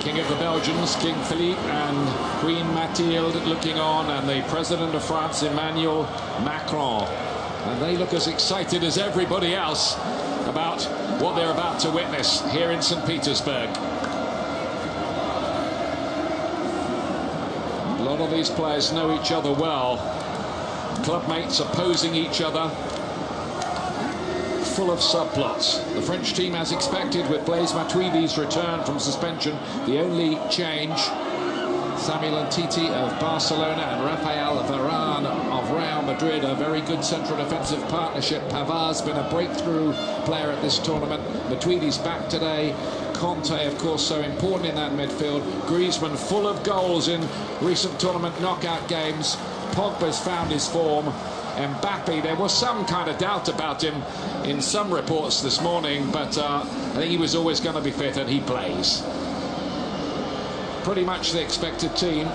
King of the Belgians, King Philippe, and Queen Mathilde looking on, and the President of France, Emmanuel Macron. And they look as excited as everybody else about what they're about to witness here in St. Petersburg. A lot of these players know each other well. Clubmates opposing each other. Full of subplots. The French team, as expected, with Blaise Matuidi's return from suspension, the only change. Samuel Umtiti of Barcelona and Rafael Varane of Real Madrid, a very good central defensive partnership. Pavard's been a breakthrough player at this tournament. Matuidi's back today. Kante, of course, so important in that midfield. Griezmann full of goals in recent tournament knockout games. Pogba's found his form. Mbappe, there was some kind of doubt about him in some reports this morning, but I think he was always going to be fit, and he plays. Pretty much the expected team.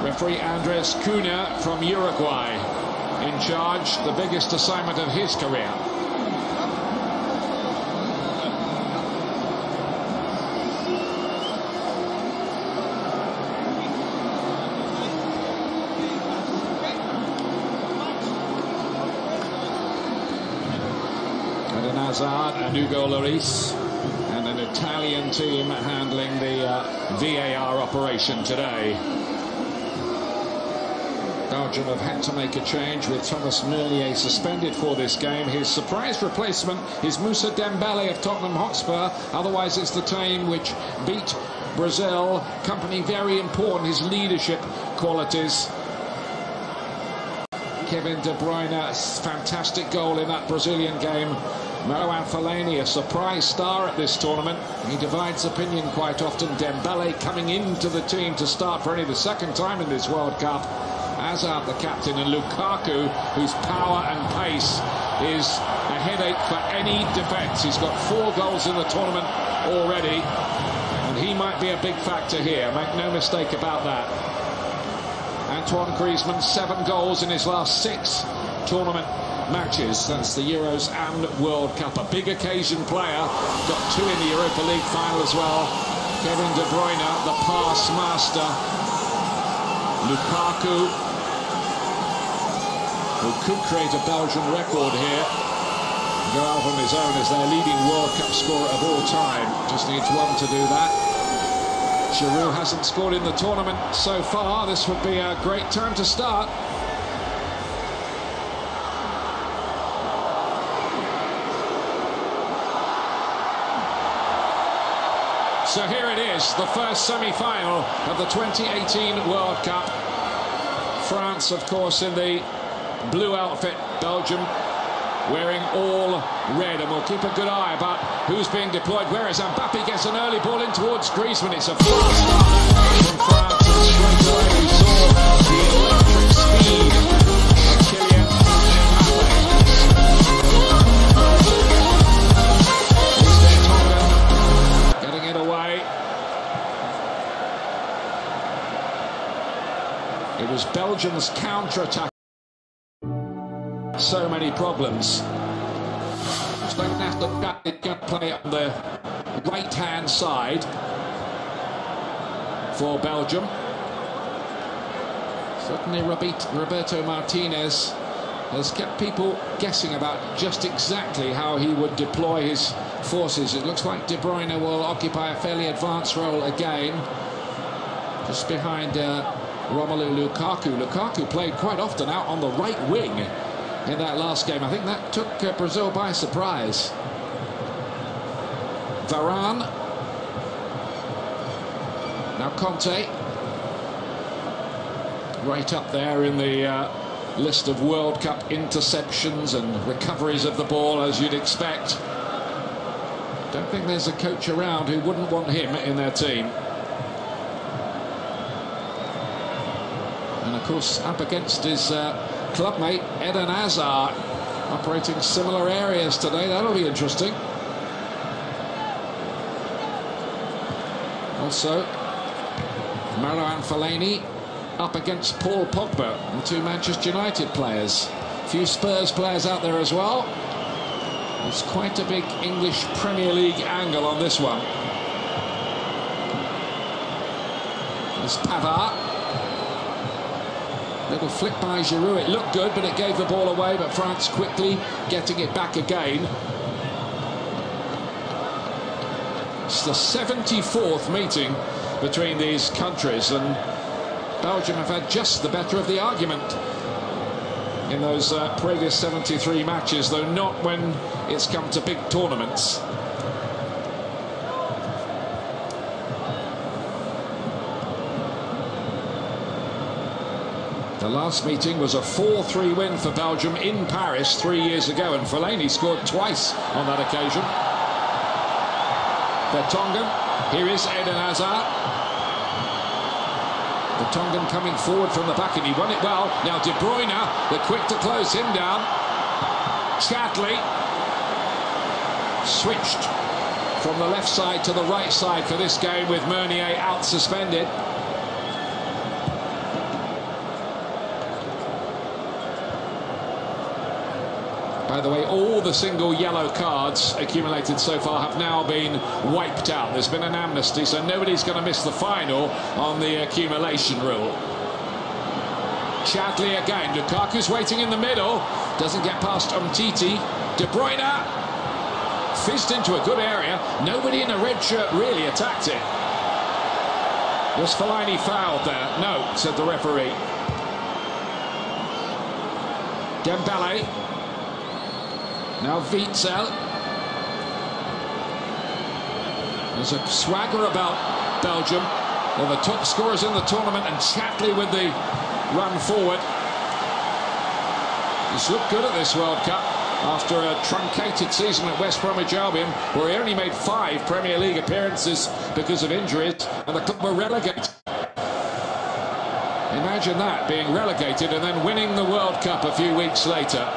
Referee Andres Cunha from Uruguay in charge, the biggest assignment of his career. Hazard and Hugo Lloris, and an Italian team handling the VAR operation today. Belgium have had to make a change with Thomas Meunier suspended for this game. His surprise replacement is Ousmane Dembele of Tottenham Hotspur. Otherwise, it's the team which beat Brazil. Kompany very important, his leadership qualities. Kevin De Bruyne, fantastic goal in that Brazilian game. Fellaini, a surprise star at this tournament. He divides opinion quite often. Dembele coming into the team to start for only the second time in this World Cup. Hazard, the captain, and Lukaku, whose power and pace is a headache for any defence. He's got 4 goals in the tournament already, and he might be a big factor here. Make no mistake about that. Antoine Griezmann, 7 goals in his last 6 tournament matches since the Euros and World Cup. A big occasion player, got 2 in the Europa League final as well. Kevin De Bruyne, the pass master. Lukaku, who could create a Belgian record here, go out on his own as their leading World Cup scorer of all time. Just needs one to do that. Giroud hasn't scored in the tournament so far. This would be a great time to start. So here it is, the first semi-final of the 2018 World Cup. France, of course, in the blue outfit. Belgium wearing all red, and we'll keep a good eye about who's being deployed. Whereas Mbappe gets an early ball in towards Griezmann. It's a fast start from France, and straight away we saw the electric speed of Kylian Mbappe. Here's Vertonghen getting it away. It was Belgium's counter-attack. So many problems. It's going to play on the right-hand side for Belgium. Certainly Roberto Martinez has kept people guessing about just exactly how he would deploy his forces. It looks like De Bruyne will occupy a fairly advanced role again, just behind Romelu Lukaku. Lukaku played quite often out on the right wing in that last game. I think that took Brazil by surprise. Varane. Now Kante. Right up there in the list of World Cup interceptions and recoveries of the ball, as you'd expect. Don't think there's a coach around who wouldn't want him in their team. And of course, up against his clubmate Eden Hazard, operating similar areas today. That'll be interesting. Also, Fellaini up against Paul Pogba, the two Manchester United players. A few Spurs players out there as well. There's quite a big English Premier League angle on this one. There's Pavard. Little flick by Giroud. It looked good, but it gave the ball away. But France quickly getting it back again. It's the 74th meeting between these countries, and Belgium have had just the better of the argument in those previous 73 matches, though not when it's come to big tournaments. The last meeting was a 4-3 win for Belgium in Paris 3 years ago, and Fellaini scored twice on that occasion. Vertonghen, here is Eden Hazard. Vertonghen coming forward from the back, and he won it well. Now De Bruyne, they're quick to close him down. Chadli switched from the left side to the right side for this game, with Meunier out suspended. By the way, all the single yellow cards accumulated so far have now been wiped out. There's been an amnesty, so nobody's going to miss the final on the accumulation rule. Chadli again. Lukaku's waiting in the middle. Doesn't get past Umtiti. De Bruyne fizzed into a good area. Nobody in a red shirt really attacked it. Was Fellaini fouled there? No, said the referee. Dembele. Now Witsel. There's a swagger about Belgium. They're the top scorers in the tournament, and Chadli with the run forward. He's looked good at this World Cup after a truncated season at West Bromwich Albion, where he only made 5 Premier League appearances because of injuries, and the club were relegated. Imagine that, being relegated and then winning the World Cup a few weeks later.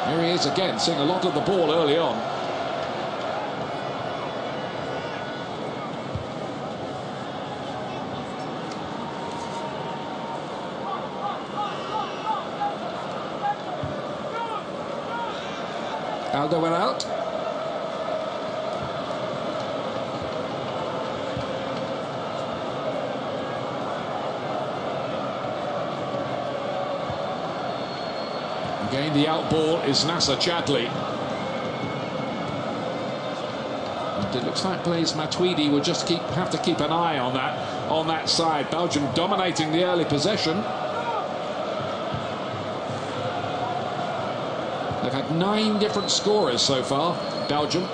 Here he is again, seeing a lot of the ball early on. Alderweireld. Again, the out ball is Nasser Chadli. And it looks like Blaise Matuidi will just have to keep an eye on that side. Belgium dominating the early possession. They've had 9 different scorers so far, Belgium.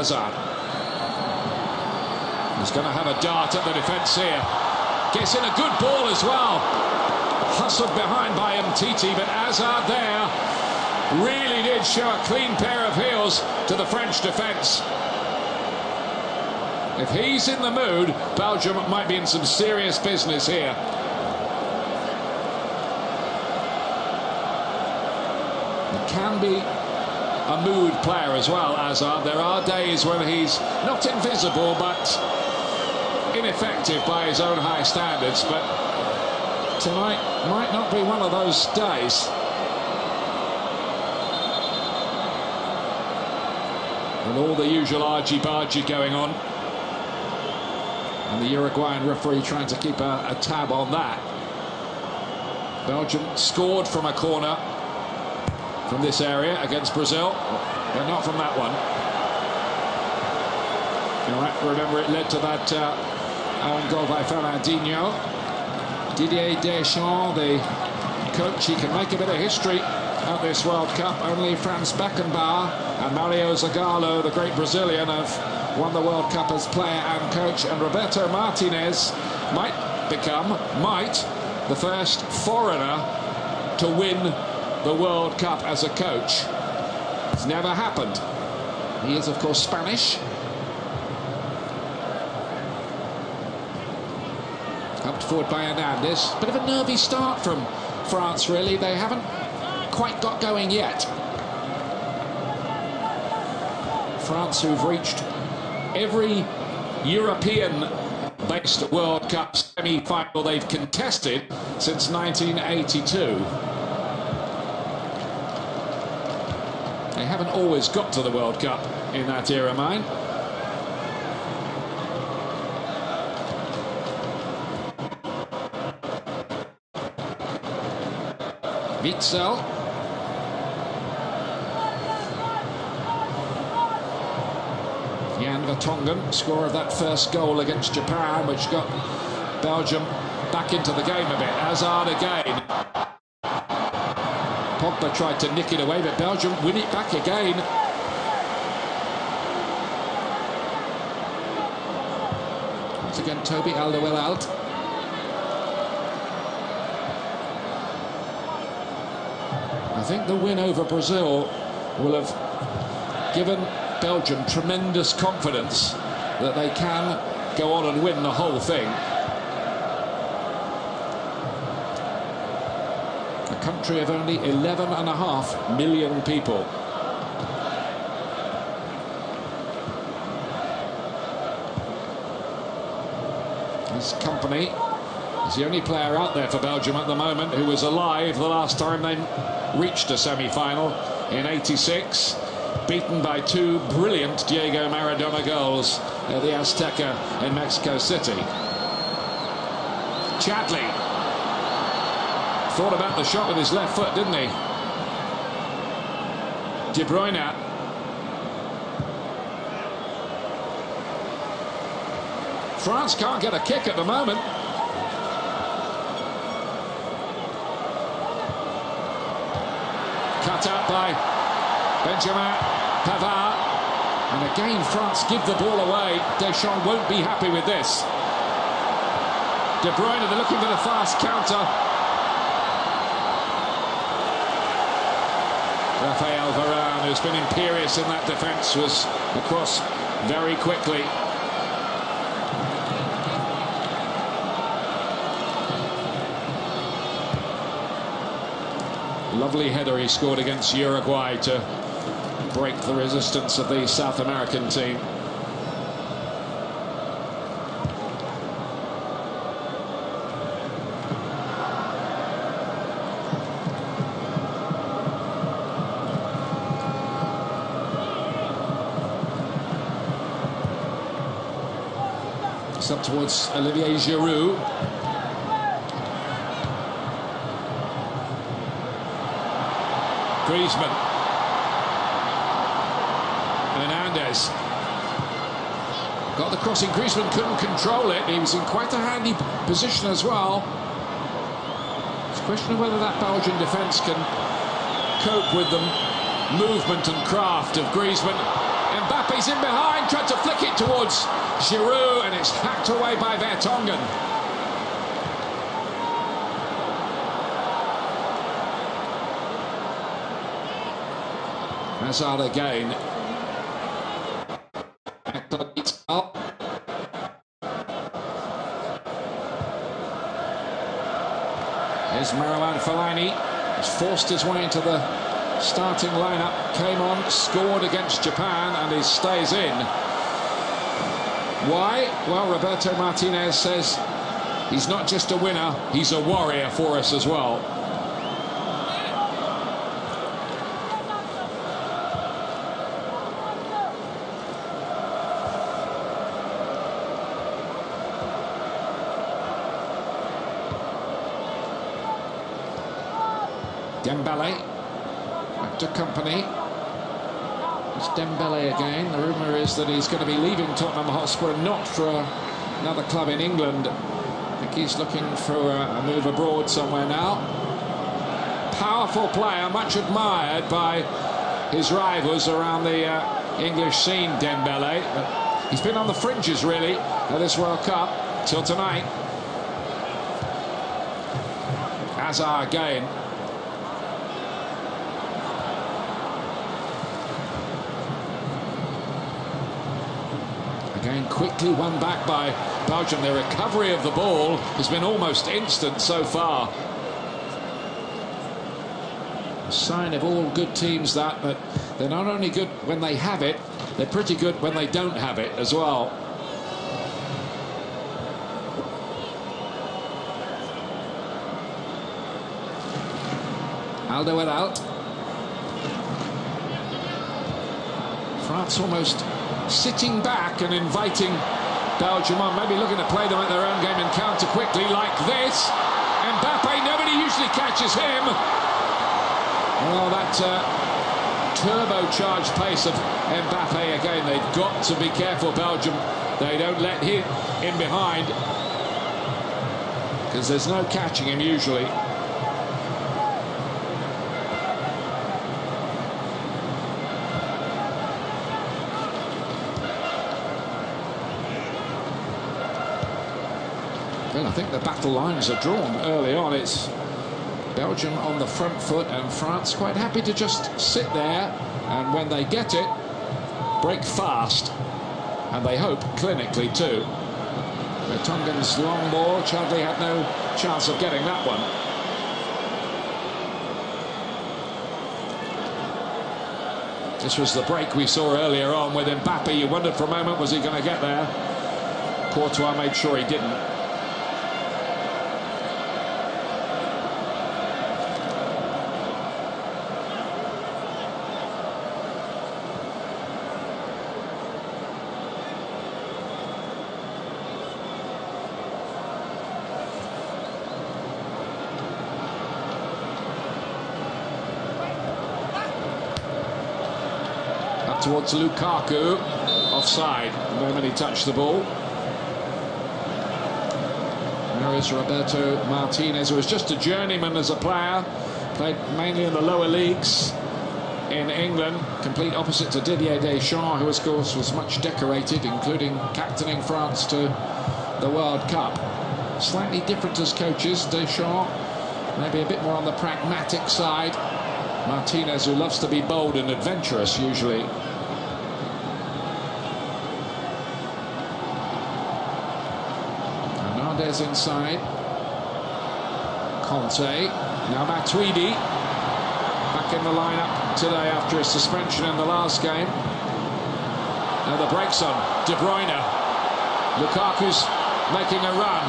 Hazard. He's going to have a dart at the defence here. Gets in a good ball as well. Hustled behind by Umtiti, but Hazard there really did show a clean pair of heels to the French defence. If he's in the mood, Belgium might be in some serious business here. He can be a mood player as well, Hazard. There are days when he's not invisible, but ineffective by his own high standards. But tonight might not be one of those days. And all the usual argy-bargy going on. And the Uruguayan referee trying to keep a tab on that. Belgium scored from a corner from this area against Brazil, but not from that one. You might remember it led to that own goal by Fernandinho. Didier Deschamps, the coach, he can make a bit of history at this World Cup. Only Franz Beckenbauer and Mario Zagallo, the great Brazilian, have won the World Cup as player and coach, and Roberto Martinez might become the first foreigner to win the World Cup as a coach. It's never happened. He is, of course, Spanish. Helped forward by Hernandez. Bit of a nervy start from France, really. They haven't quite got going yet. France, who've reached every European-based World Cup semi-final they've contested since 1982. They haven't always got to the World Cup in that era, mind. Witsel. Vertonghen, scorer of that first goal against Japan, which got Belgium back into the game a bit. Hazard again. Pogba tried to nick it away, but Belgium win it back again. Once again, Toby Alderweireld. I think the win over Brazil will have given Belgium tremendous confidence that they can go on and win the whole thing. A country of only 11.5 million people. This Kompany is the only player out there for Belgium at the moment who was alive the last time they reached a semi-final in '86. Beaten by two brilliant Diego Maradona goals at the Azteca in Mexico City. Chadli thought about the shot with his left foot, didn't he? De Bruyne. France can't get a kick at the moment. Cut out by Benjamin Pavard, and again France give the ball away. Deschamps won't be happy with this. De Bruyne, they're looking for the fast counter. Rafael Varane, who's been imperious in that defence, was across very quickly. Lovely header he scored against Uruguay to break the resistance of the South American team. It's up towards Olivier Giroud. Griezmann. Hernandez got the crossing. Griezmann couldn't control it. He was in quite a handy position as well. It's a question of whether that Belgian defence can cope with the movement and craft of Griezmann. Mbappe's in behind, tried to flick it towards Giroud, and it's hacked away by Vertonghen. Hazard again. Here's Fellaini. He's forced his way into the starting lineup. Came on, scored against Japan, and he stays in. Why? Well, Roberto Martinez says he's not just a winner, he's a warrior for us as well. Dembele, back to Kompany. It's Dembele again. The rumour is that he's going to be leaving Tottenham Hotspur, not for another club in England. I think he's looking for a move abroad somewhere now. Powerful player, much admired by his rivals around the English scene, Dembele. But he's been on the fringes, really, of this World Cup till tonight. Hazard again. Again, quickly won back by Belgium. Their recovery of the ball has been almost instant so far. A sign of all good teams that, but they're not only good when they have it, they're pretty good when they don't have it as well. Alderweireld. France almost sitting back and inviting Belgium on, maybe looking to play them at their own game and counter quickly like this. Mbappe, nobody usually catches him. Well, that turbocharged pace of Mbappe again. They've got to be careful, Belgium. They don't let him in behind, because there's no catching him usually. Well, I think the battle lines are drawn early on. It's Belgium on the front foot and France quite happy to just sit there, and when they get it, break fast, and they hope clinically too. Vertonghen's long ball, Chadli had no chance of getting that one. This was the break we saw earlier on with Mbappe. You wondered for a moment, was he going to get there? Courtois made sure he didn't. Towards Lukaku, offside the moment he touched the ball. There is Roberto Martinez, who was just a journeyman as a player, played mainly in the lower leagues in England, complete opposite to Didier Deschamps, who of course was much decorated, including captaining France to the World Cup. Slightly different as coaches, Deschamps maybe a bit more on the pragmatic side. Martinez, who loves to be bold and adventurous usually. Hernandez inside. Kante. Now Matuidi back in the lineup today after his suspension in the last game. Now the brakes on. De Bruyne. Lukaku's making a run.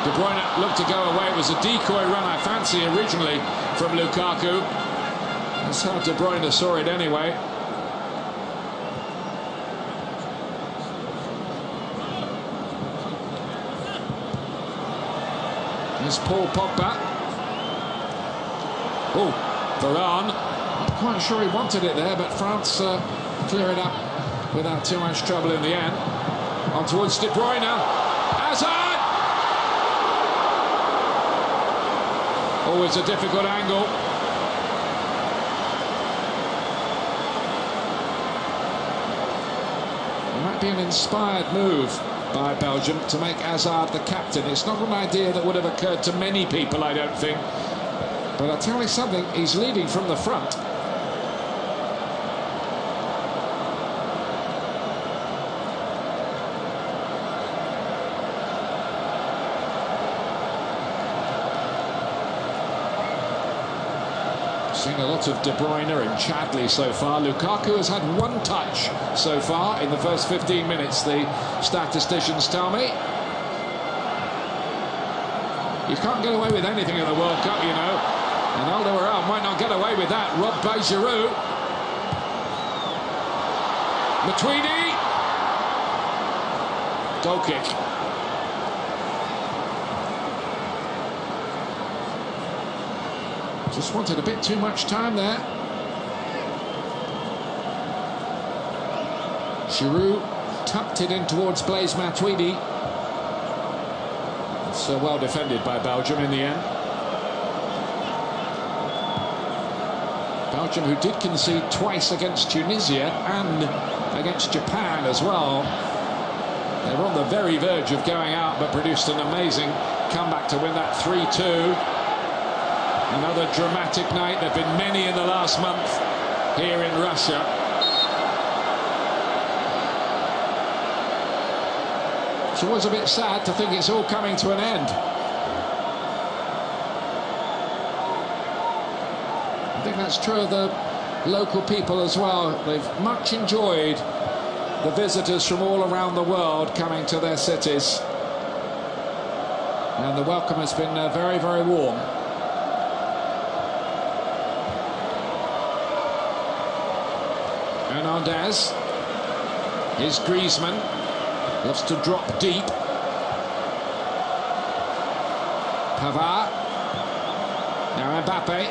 De Bruyne looked to go away. It was a decoy run, I fancy, originally from Lukaku. That's how De Bruyne saw it anyway. There's Paul Pogba. Oh, Varane. Not quite sure he wanted it there, but France clear it up without too much trouble in the end. On towards De Bruyne. Hazard! Always a difficult angle. It might be an inspired move by Belgium to make Hazard the captain. It's not an idea that would have occurred to many people, I don't think. But I'll tell you something, he's leading from the front. Seen a lot of De Bruyne and Chadli so far. Lukaku has had one touch so far in the first 15 minutes, the statisticians tell me. You can't get away with anything in the World Cup, you know. And Alderweireld might not get away with that. Robbed by Giroud. Matuidi. Goal kick. Just wanted a bit too much time there. Giroud tucked it in towards Blaise Matuidi. So well defended by Belgium in the end. Belgium, who did concede twice against Tunisia and against Japan as well. They were on the very verge of going out, but produced an amazing comeback to win that 3-2. Another dramatic night. There have been many in the last month here in Russia. It's always a bit sad to think it's all coming to an end. I think that's true of the local people as well. They've much enjoyed the visitors from all around the world coming to their cities. And the welcome has been very, very warm. Hernandez. Here's Griezmann. Loves to drop deep. Pavard. Now Mbappe.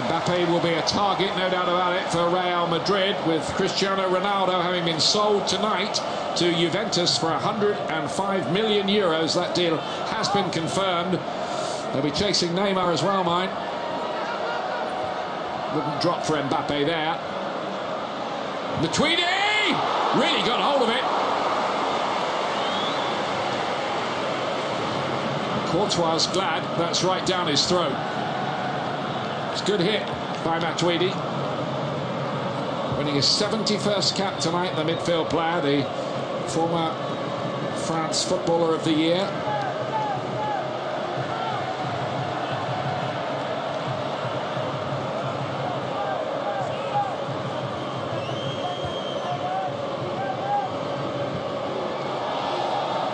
Mbappe will be a target, no doubt about it, for Real Madrid, with Cristiano Ronaldo having been sold tonight to Juventus for 105 million euros. That deal has been confirmed. They'll be chasing Neymar as well, mine. Wouldn't drop for Mbappe there. Matuidi! Really got hold of it. Courtois glad that's right down his throat. It's a good hit by Matuidi. Winning his 71st cap tonight, the midfield player, the former France Footballer of the Year.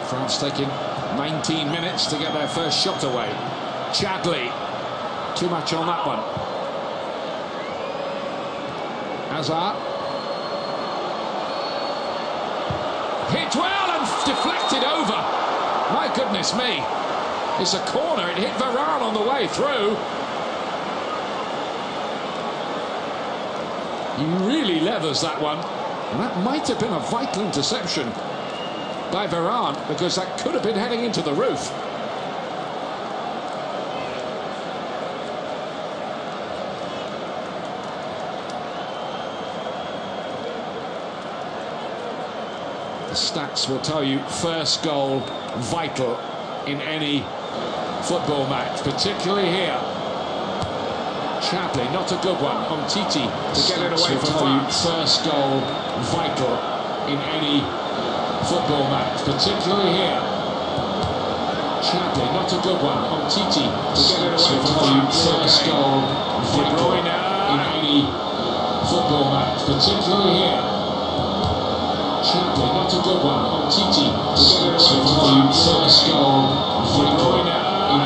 France taking 19 minutes to get their first shot away. Chadli, too much on that one. Hazard. Hit well and deflected over. My goodness me. It's a corner. It hit Varane on the way through. He really leathers that one. And that might have been a vital interception by Varane, because that could have been heading into the roof. The stats will tell you first goal vital in any football match, particularly here. Chadli, not a good one. Umtiti to get it away from France. First goal vital in any football match, particularly here. Chadli, not a good one. Umtiti to get it away from France. First goal vital in any football match, particularly here. Chadli, not a good one. Umtiti to get it away from France. First goal vital in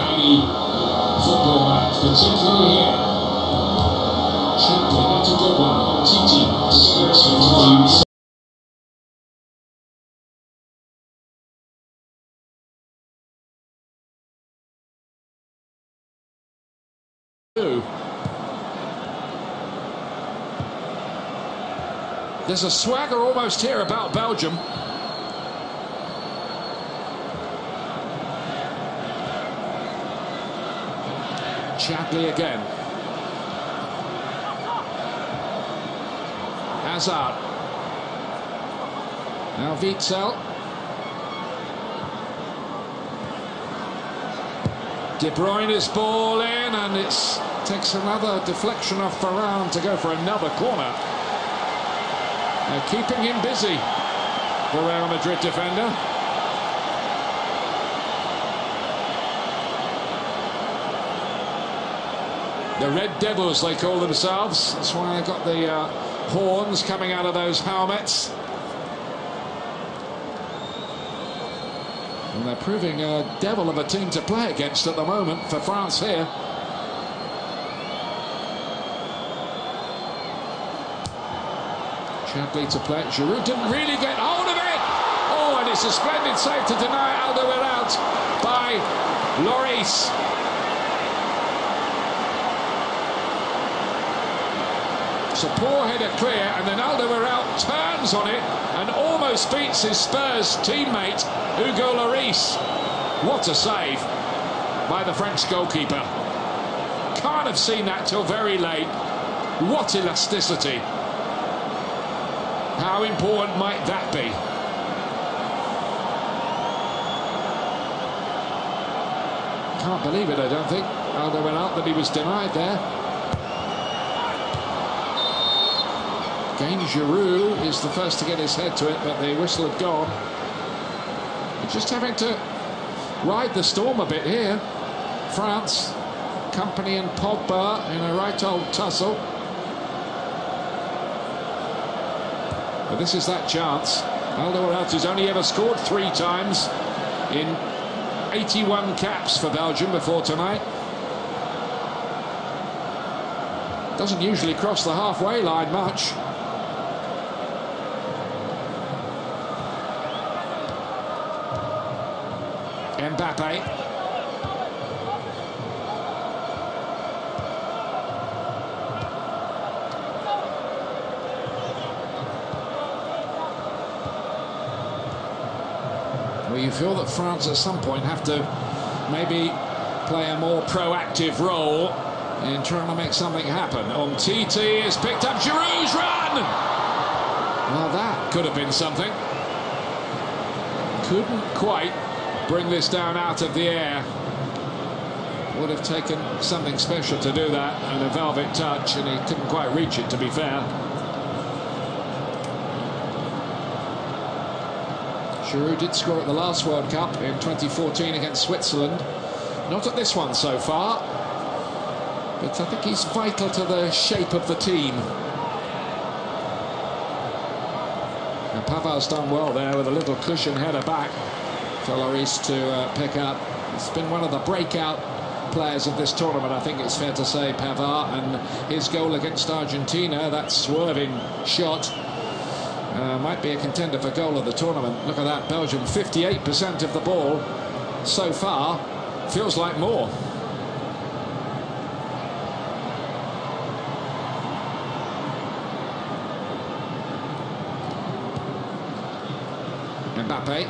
any football match, particularly here. Chadli, not a good one. Umtiti to get it away from France. There's a swagger almost here about Belgium. Chadli again. Hazard. Now Witsel. De Bruyne's ball in, and it takes another deflection off Varane to go for another corner. They're keeping him busy, the Real Madrid defender. The Red Devils, they call themselves. That's why they've got the horns coming out of those helmets. And they're proving a devil of a team to play against at the moment for France here. Chadli to play. Giroud didn't really get hold of it. Oh, and it's a splendid save to deny Alderweireld by Lloris. It's a poor header clear, and then Alderweireld turns on it and almost beats his Spurs teammate Hugo Lloris. What a save by the French goalkeeper. Can't have seen that till very late. What elasticity. How important might that be? Can't believe it, I don't think. Alderweireld, that he was denied there. Again, Giroud is the first to get his head to it, but the whistle had gone. They're just having to ride the storm a bit here. France, Kompany and Pogba in a right old tussle. But this is that chance. Alderweireld, who's only ever scored 3 times in 81 caps for Belgium before tonight. Doesn't usually cross the halfway line much. Mbappe. Well, you feel that France at some point have to maybe play a more proactive role in trying to make something happen. Umtiti has picked up Giroud's run! Well, that could have been something. Couldn't quite bring this down out of the air. Would have taken something special to do that, and a velvet touch, and he couldn't quite reach it, to be fair. Giroud did score at the last World Cup in 2014 against Switzerland. Not at this one so far, but I think he's vital to the shape of the team. And Pavard's done well there with a little cushion header back for Lloris to pick up. It's been one of the breakout players of this tournament, I think it's fair to say, Pavard, and his goal against Argentina, that swerving shot, might be a contender for goal of the tournament. Look at that, Belgium 58% of the ball so far. Feels like more. Mbappe.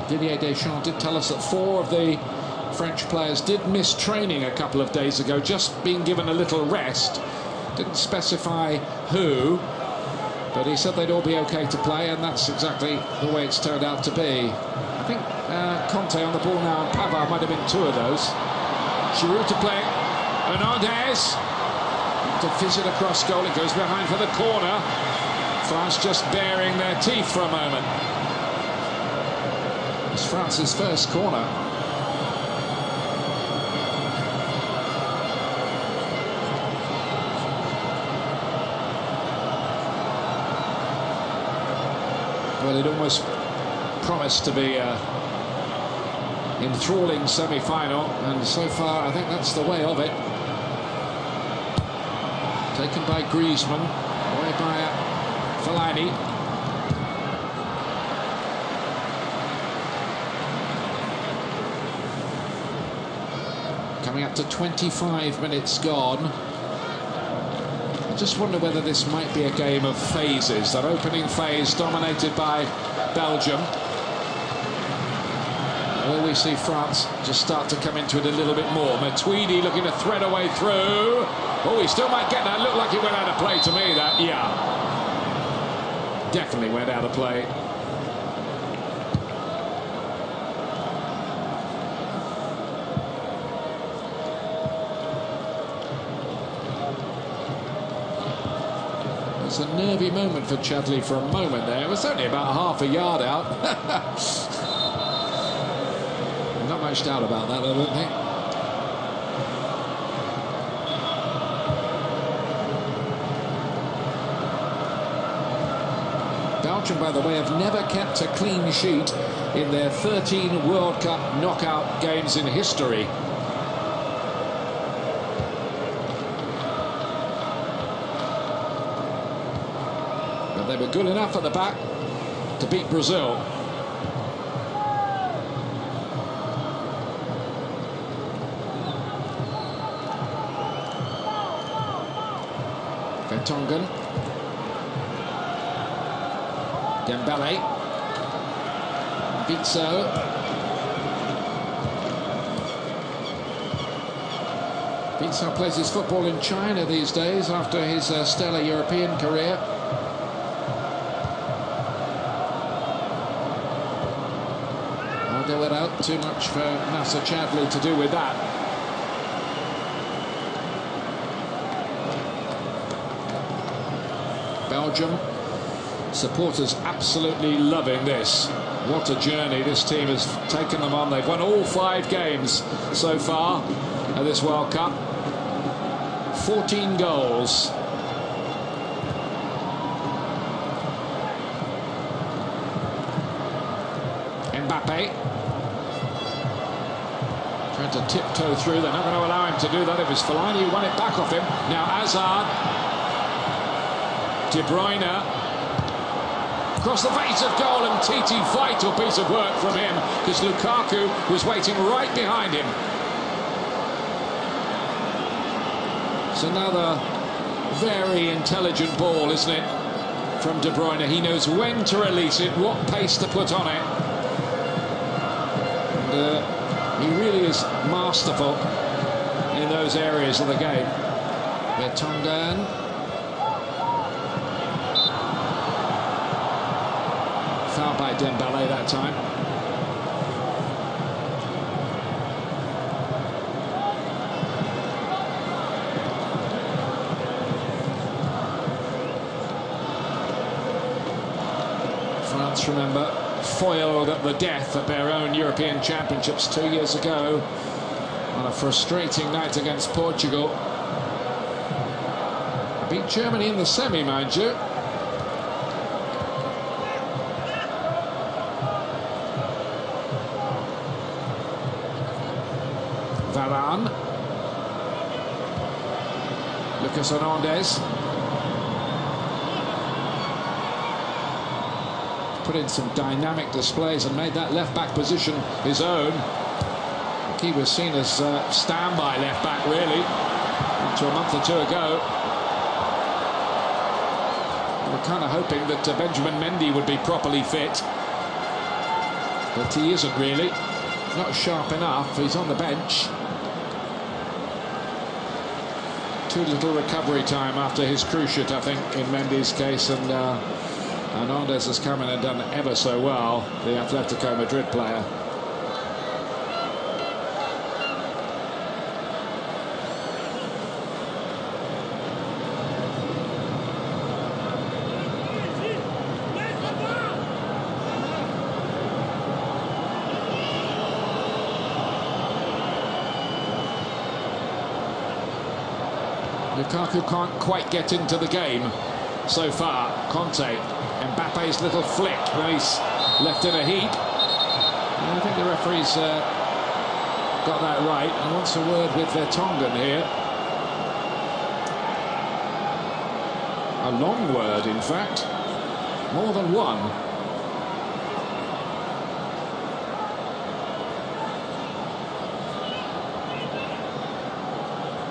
Didier Deschamps did tell us that 4 of the French players did miss training a couple of days ago, just being given a little rest. Didn't specify who, but he said they'd all be okay to play, and that's exactly the way it's turned out to be. I think Kante on the ball now, and Pavard might have been 2 of those. Giroud to play. Hernandez to fizz it across goal. It goes behind for the corner. France just baring their teeth for a moment. It's France's first corner. Well, it almost promised to be an enthralling semi-final, and so far I think that's the way of it. Taken by Griezmann, away by Fellaini. Coming up to 25 minutes gone. I just wonder whether this might be a game of phases. That opening phase dominated by Belgium. Will we see France just start to come into it a little bit more? Matuidi looking to thread a way through. Oh, he still might get that. Looked like it went out of play to me, that. Yeah. Definitely went out of play. It's a nervy moment for Chadli for a moment there. It was only about half a yard out. Not much doubt about that, I don't think. Belgium, by the way, have never kept a clean sheet in their 13 World Cup knockout games in history. But they were good enough at the back to beat Brazil. Vertonghen. Dembele. Witsel. Witsel plays his football in China these days after his stellar European career. Alderweireld, too much for Chadli to do with that. Belgium supporters absolutely loving this. What a journey this team has taken them on. They've won all 5 games so far at this World Cup. 14 goals. Mbappe trying to tiptoe through. They're not going to allow him to do that. It was Fellaini who won it back off him. Now Hazard. De Bruyne. Across the face of goal, and Umtiti, vital piece of work from him, because Lukaku was waiting right behind him. It's another very intelligent ball, isn't it, from De Bruyne. He knows when to release it, what pace to put on it. And he really is masterful in those areas of the game. Vertonghen. Foul by Dembele that time. France, remember, foiled at the death at their own European Championships 2 years ago on a frustrating night against Portugal. Beat Germany in the semi, mind you. Varane. Hernandez. Put in some dynamic displays and made that left-back position his own. He was seen as standby left-back, really, up to a month or 2 ago. We were kind of hoping that Benjamin Mendy would be properly fit, but he isn't really. Not sharp enough. He's on the bench. Too little recovery time after his cruciate, I think, in Mendy's case, and Hernandez has come in and done ever so well, the Atletico Madrid player. Lukaku can't quite get into the game so far. Kante, Mbappe's little flick when he's left in a heap. And I think the referee's got that right and wants a word with Vertonghen here. A long word, in fact. More than one.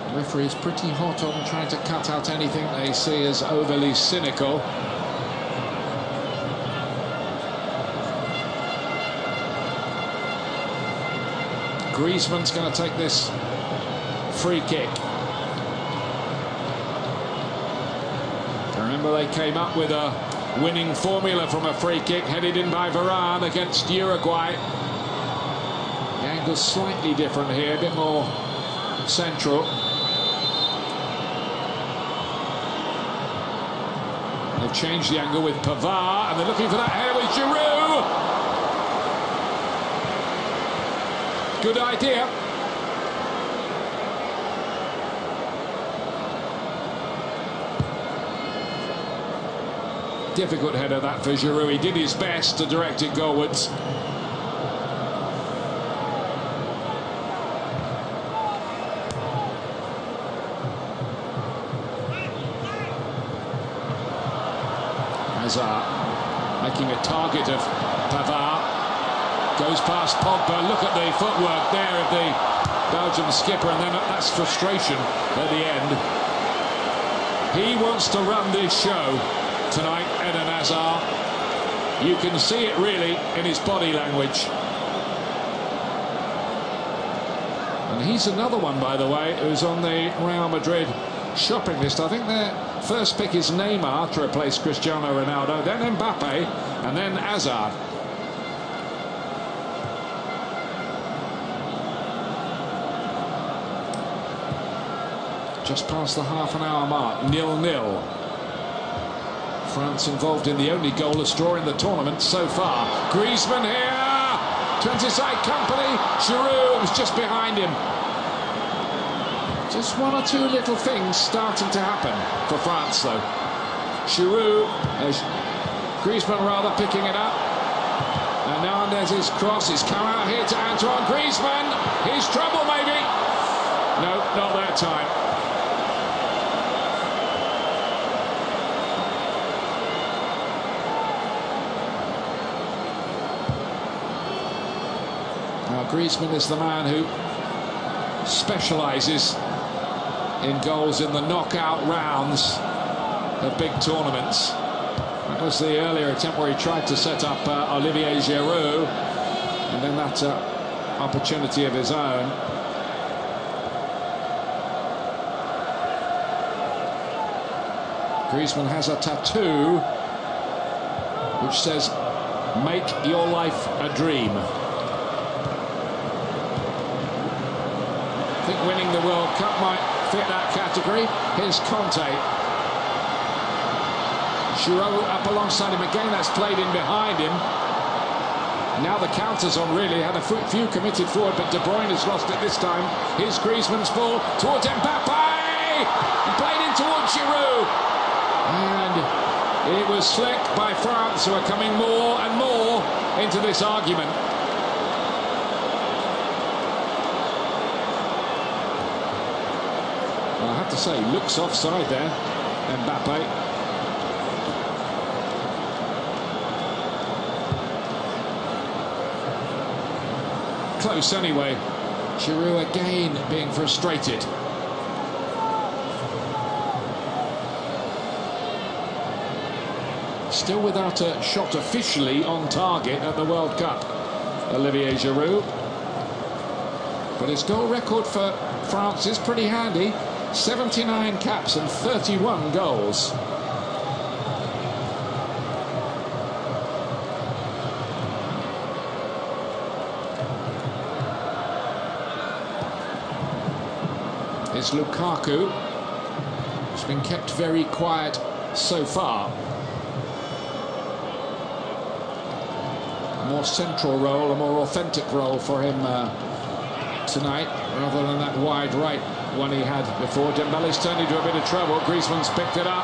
The referee's pretty hot on trying to cut out anything they see as overly cynical. Griezmann's going to take this free kick. Remember, they came up with a winning formula from a free kick headed in by Varane against Uruguay. The angle's slightly different here, a bit more central. They've changed the angle with Pavard, and they're looking for that header with Giroud. Good idea. Difficult header that for Giroud. He did his best to direct it goalwards. Hazard making a target of Pavard. Goes past Pogba. Look at the footwork there of the Belgian skipper, and then that's frustration at the end. He wants to run this show tonight, Eden Hazard. You can see it really in his body language. And he's another one, by the way, who's on the Real Madrid shopping list. I think their first pick is Neymar to replace Cristiano Ronaldo, then Mbappe, and then Hazard. Just past the half-an-hour mark, 0-0. France involved in the only goalless draw in the tournament so far. Griezmann here, turns inside Kompany. Giroud was just behind him. Just one or two little things starting to happen for France, though. Giroud, Griezmann rather picking it up. Hernandez's cross is come out here to Antoine Griezmann. He's trouble, maybe. No, not that time. Griezmann is the man who specialises in goals in the knockout rounds of big tournaments. That was the earlier attempt where he tried to set up Olivier Giroud, and then that opportunity of his own. Griezmann has a tattoo which says, "Make your life a dream." I think winning the World Cup might fit that category. Here's Kante. Giroud up alongside him again. That's played in behind him. Now the counter's on, really. Had a few committed forward, but De Bruyne has lost it this time. Here's Griezmann's ball towards Mbappe. He played in towards Giroud. And it was slick by France, who are coming more and more into this argument. I have to say, looks offside there, Mbappe. Close anyway. Giroud again being frustrated. Still without a shot officially on target at the World Cup, Olivier Giroud. But his goal record for France is pretty handy. 79 caps and 31 goals. It's Lukaku. It's been kept very quiet so far. A more central role, a more authentic role for him tonight, rather than that wide right one he had before. Dembele's turned into a bit of trouble. Griezmann's picked it up.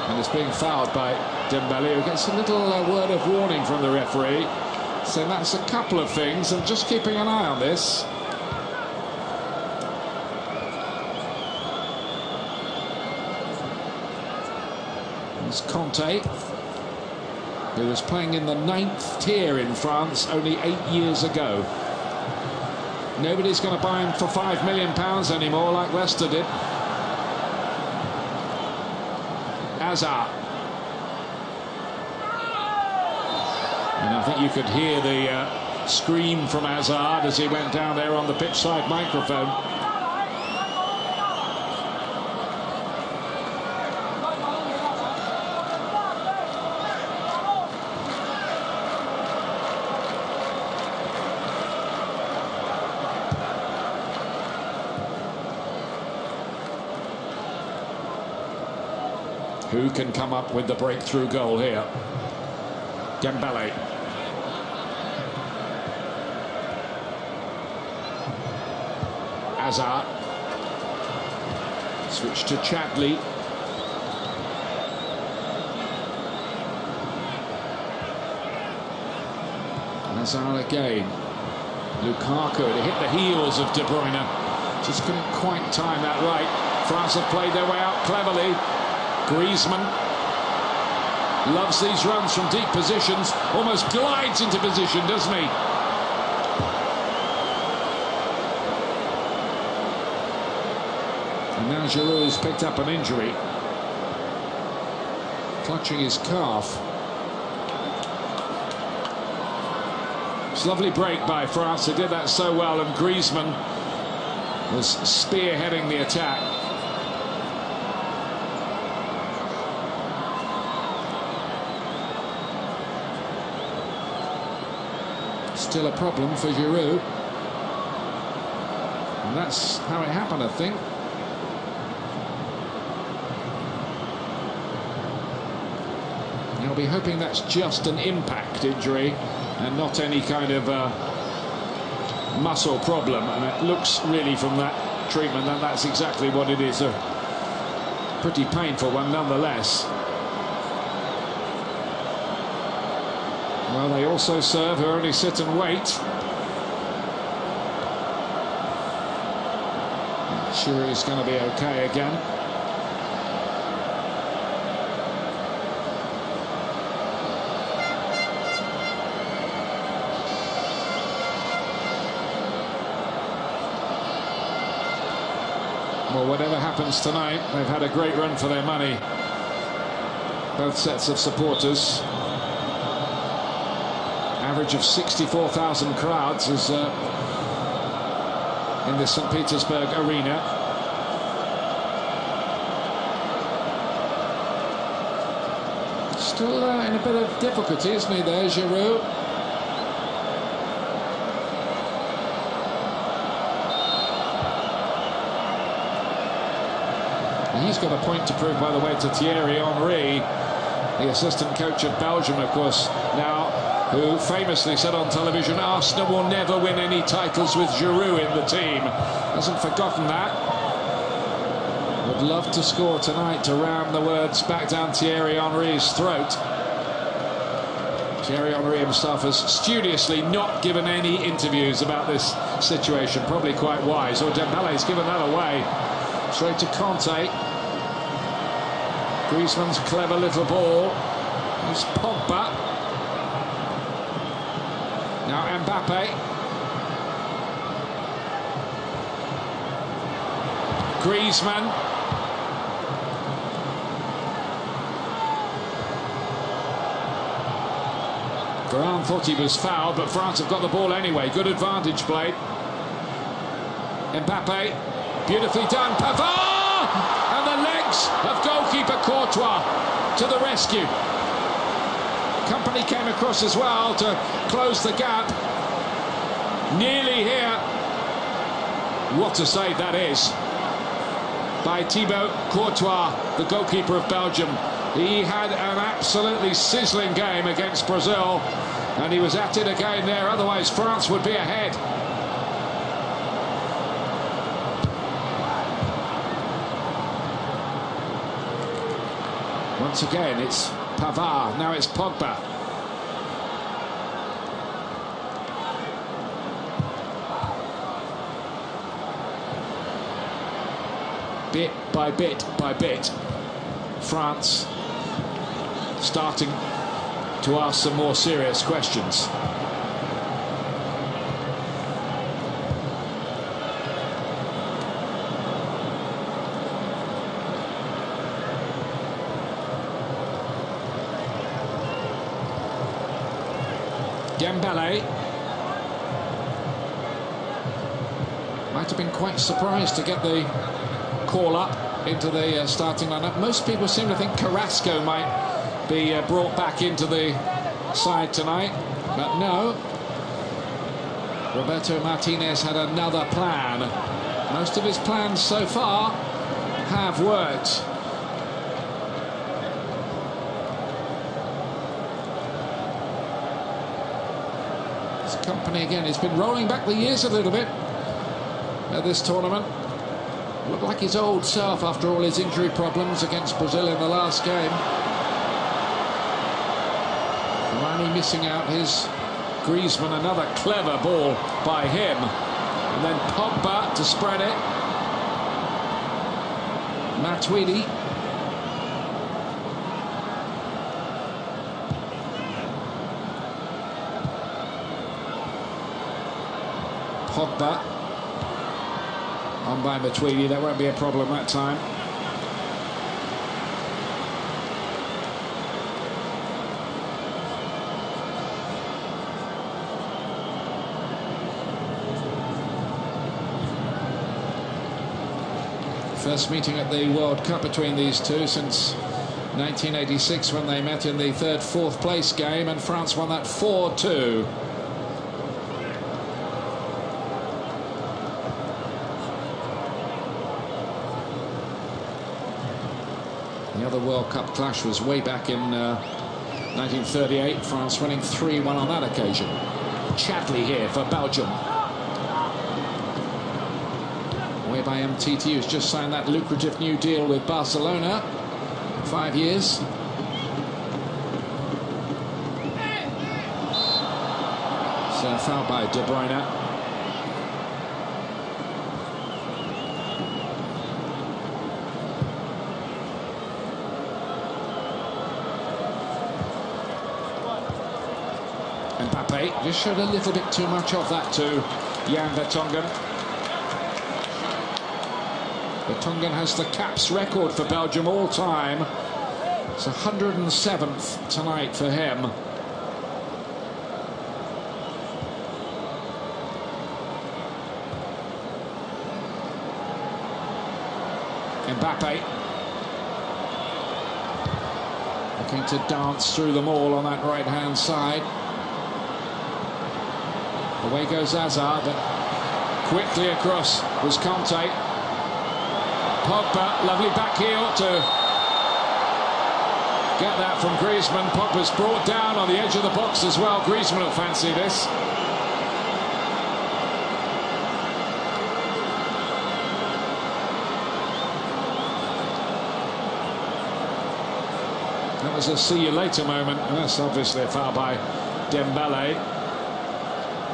And it's being fouled by Dembele, who gets a little word of warning from the referee, saying that's a couple of things, and just keeping an eye on this. It's Kante, who was playing in the 9th tier in France only 8 years ago. Nobody's going to buy him for £5 million anymore, like Leicester did. Hazard. And I think you could hear the scream from Hazard as he went down there on the pitch side microphone. Who can come up with the breakthrough goal here? Dembele. Hazard. Switch to Chadli. Hazard again. Lukaku to hit the heels of De Bruyne. Just couldn't quite time that right. France have played their way out cleverly. Griezmann loves these runs from deep positions, almost glides into position, doesn't he? And now Giroud has picked up an injury, clutching his calf. It's a lovely break by France. They did that so well, and Griezmann was spearheading the attack. Still a problem for Giroud, and that's how it happened, I think. I'll be hoping that's just an impact injury and not any kind of muscle problem, and it looks really from that treatment that that's exactly what it is. A pretty painful one nonetheless. Well, they also serve who only sit and wait. Sure, he's going to be okay again. Well, whatever happens tonight, they've had a great run for their money. Both sets of supporters. Average of 64,000 crowds is in the St. Petersburg arena. Still in a bit of difficulty, isn't he, there, Giroud? He's got a point to prove, by the way, to Thierry Henry, the assistant coach of Belgium, of course, now, who famously said on television, Arsenal will never win any titles with Giroud in the team. Hasn't forgotten that. Would love to score tonight to ram the words back down Thierry Henry's throat. Thierry Henry himself has studiously not given any interviews about this situation. Probably quite wise. Or Dembele's given that away. Straight to Kante. Griezmann's clever little ball. There's Pogba. Now Mbappe. Griezmann. Varane thought he was fouled, but France have got the ball anyway. Good advantage played. Mbappe. Beautifully done. Pavard! And the legs of goalkeeper Courtois to the rescue. Kompany came across as well to close the gap. Nearly here. What a save that is by Thibaut Courtois, the goalkeeper of Belgium. He had an absolutely sizzling game against Brazil, and he was at it again there. Otherwise, France would be ahead. Once again, it's Pavard. Now it's Pogba. Bit by bit by bit, France starting to ask some more serious questions. Dembele. Might have been quite surprised to get the call up into the starting lineup. Most people seem to think Carrasco might be brought back into the side tonight, but no. Roberto Martinez had another plan. Most of his plans so far have worked. This Kompany again, he's been rolling back the years a little bit at this tournament. Looked like his old self after all his injury problems against Brazil in the last game. Varane missing out his Griezmann, another clever ball by him. And then Pogba to spread it. Matuidi. Pogba. On by Matuidi, that won't be a problem that time. First meeting at the World Cup between these two since 1986 when they met in the fourth place game, and France won that 4-2. The other World Cup clash was way back in 1938, France winning 3-1 on that occasion. Chadli here for Belgium. Away by Umtiti, who's just signed that lucrative new deal with Barcelona. 5 years. So foul by De Bruyne. Mbappe just showed a little bit too much of that to Jan Vertonghen. Vertonghen has the caps record for Belgium all time. It's 107th tonight for him. Mbappe looking to dance through them all on that right-hand side. Away goes Hazard, but quickly across was Kante. Pogba, lovely back heel to get that from Griezmann. Pogba's brought down on the edge of the box as well. Griezmann will fancy this. That was a see you later moment, and that's obviously a foul by Dembele,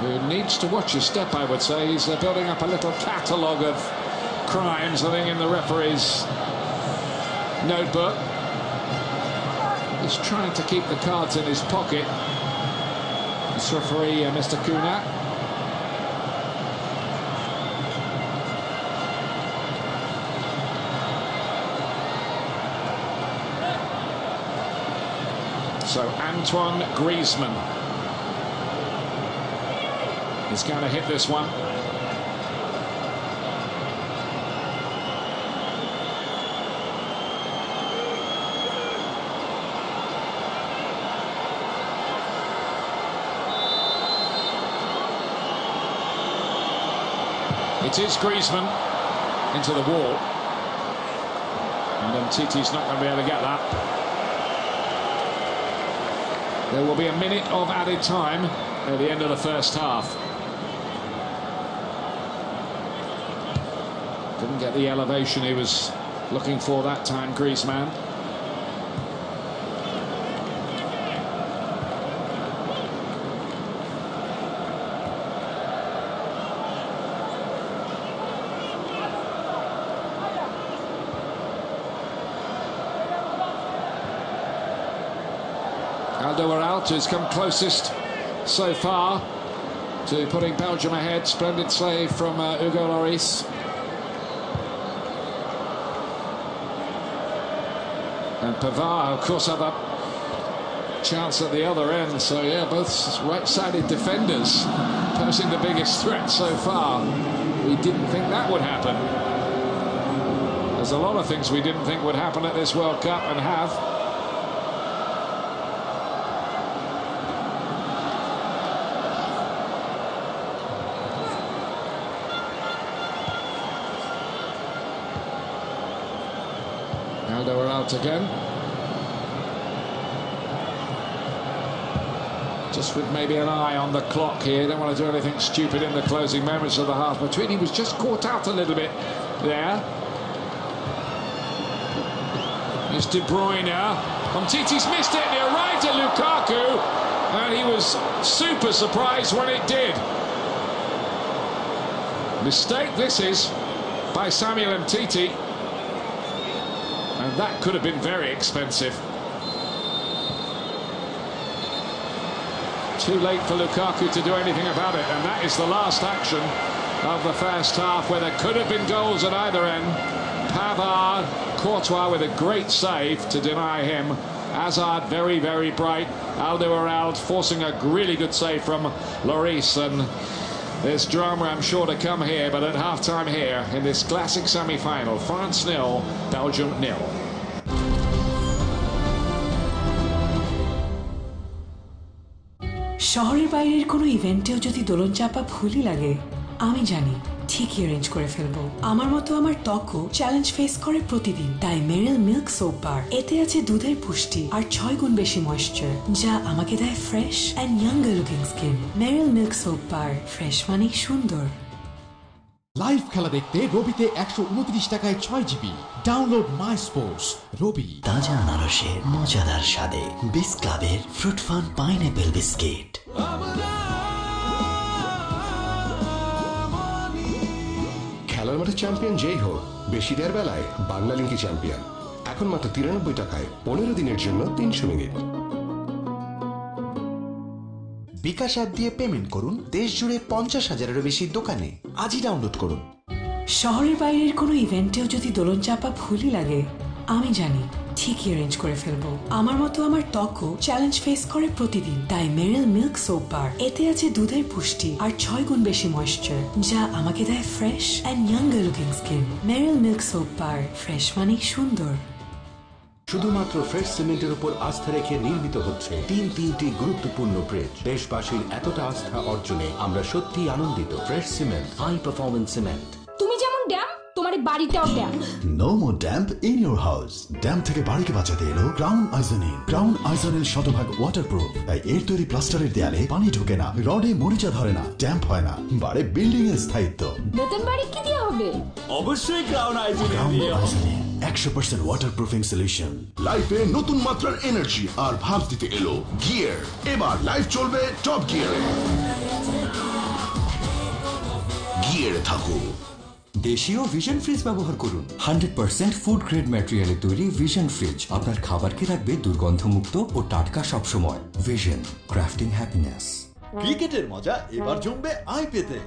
who needs to watch his step, I would say. He's building up a little catalogue of crimes, I think, in the referee's notebook. He's trying to keep the cards in his pocket. This referee, Mr. Kuna. So Antoine Griezmann is going to hit this one. It is Griezmann into the wall, and Umtiti's not going to be able to get that. There will be a minute of added time at the end of the first half. Didn't get the elevation he was looking for that time, Griezmann. Alderweireld, who's come closest so far to putting Belgium ahead. Splendid save from Hugo Lloris. And Pavard, of course, have a chance at the other end. So, yeah, both right-sided defenders posing the biggest threat so far. we didn't think that would happen. There's a lot of things we didn't think would happen at this World Cup and have. Alderweireld again. Just with maybe an eye on the clock here. Don't want to do anything stupid in the closing moments of the half. Matuidi was just caught out a little bit there. It's De Bruyne. Umtiti's missed it. He arrived at Lukaku, and he was super surprised when it did. Mistake this is by Samuel Umtiti, and that could have been very expensive. Too late for Lukaku to do anything about it, and that is the last action of the first half, where there could have been goals at either end. Pavard, Courtois with a great save to deny him. Hazard very, very bright. Alderweireld forcing a really good save from Lloris, and there's drama, I'm sure, to come here. But at half-time here in this classic semi-final, France 0, Belgium 0. শহরের বাইরের কোনো ইভেন্টেও যদি দোলন চাপা ভুলই লাগে, আমি জানি ঠিকই অ্যারেঞ্জ করে ফেলবো। আমার মতো আমার ত্বকও চ্যালেঞ্জ ফেস করে প্রতিদিন, তাই মেরিল মিল্ক সোপ বার। এতে আছে দুধের পুষ্টি আর 6 গুণ বেশি ময়েশ্চার, যা আমাকে দেয় fresh and younger looking skin. Meril milk soap bar, fresh মানেই সুন্দর। লাইভ খেলা দেখতে রবিতে 129 টাকায় 6 GB. Download my sports Robi. তাজা আনারসের মজাদার স্বাদে বিস ক্লাবের ফ্রুট ফান পাইনঅ্যাপেল বিস্কিট। খেলার মাঠে চ্যাম্পিয়ন যেই হোক, বেশি দেওয়ার বেলায় বাংলা লিঙ্কে চ্যাম্পিয়ন। এখন মাত্র 93 টাকায় 15 দিনের জন্য 300 মিনিট। বিকাশ অ্যাপ দিয়ে পেমেন্ট করুন দেশ জুড়ে 50,000-এরও বেশি দোকানে। আজই ডাউনলোড করুন। শহরের বাইরের কোনো ইভেন্টেও যদি দোলন চাপা ভুলই লাগে, আমি জানি ঠিকই অ্যারেঞ্জ করে ফেলবো। আমার মতো আমার ত্বকও চ্যালেঞ্জ ফেস করে প্রতিদিন, তাই মেরিল মিল্ক সোপ বার। এতে আছে দুধের পুষ্টি আর 6 গুণ বেশি ময়েশ্চার, যা আমাকে দেয় fresh and younger looking skin. Meril milk soap bar, fresh মানেই সুন্দর। শুধুমাত্র ফ্রেশ সিমেন্টের উপর আস্থা রেখে নির্মিত হচ্ছে তিনটি গুরুত্বপূর্ণ ব্রিজ। দেশবাসীর এতটা আস্থা অর্জনে আমরা সত্যি আনন্দিত। Fresh cement, high performance cement. তুমি যেমন ড্যাম, তোমার বাড়িটাও dam. No more damp in your house. Damp থেকে বাড়িকে বাঁচাতে এলো ক্রাউন আইজনিল। ক্রাউন আইজনিল শতভাগ ওয়াটারপ্রুফ, তাই এর তৈরি প্লাস্টারের দেয়ালে পানি ঢোকে না, রডে মরিচা ধরে না, ড্যাম্প হয় না, বাড়ে বিল্ডিং এর স্থায়িত্ব। নতুন বাড়ি কি দিয়ে হবে? অবশ্যই ক্রাউন আইজনিল। 100% waterproofing solution. লাইফে নতুন মাত্রার এনার্জি আর ভাব দিতে এলো গিয়ার। এবার লাইফ চলবে টপ গিয়ারে। গিয়ারে থাকো। দেশীয় ভিশন ফ্রিজ ব্যবহার করুন। 100% ফুড গ্রেড ম্যাটেরিয়ালে তৈরি ভিশন ফ্রিজ আপনার খাবারকে রাখবে দুর্গন্ধমুক্ত ও টাটকা সবসময়। Vision, crafting happiness. ক্রিকেটের মজা এবার জমবে আইপিএতে।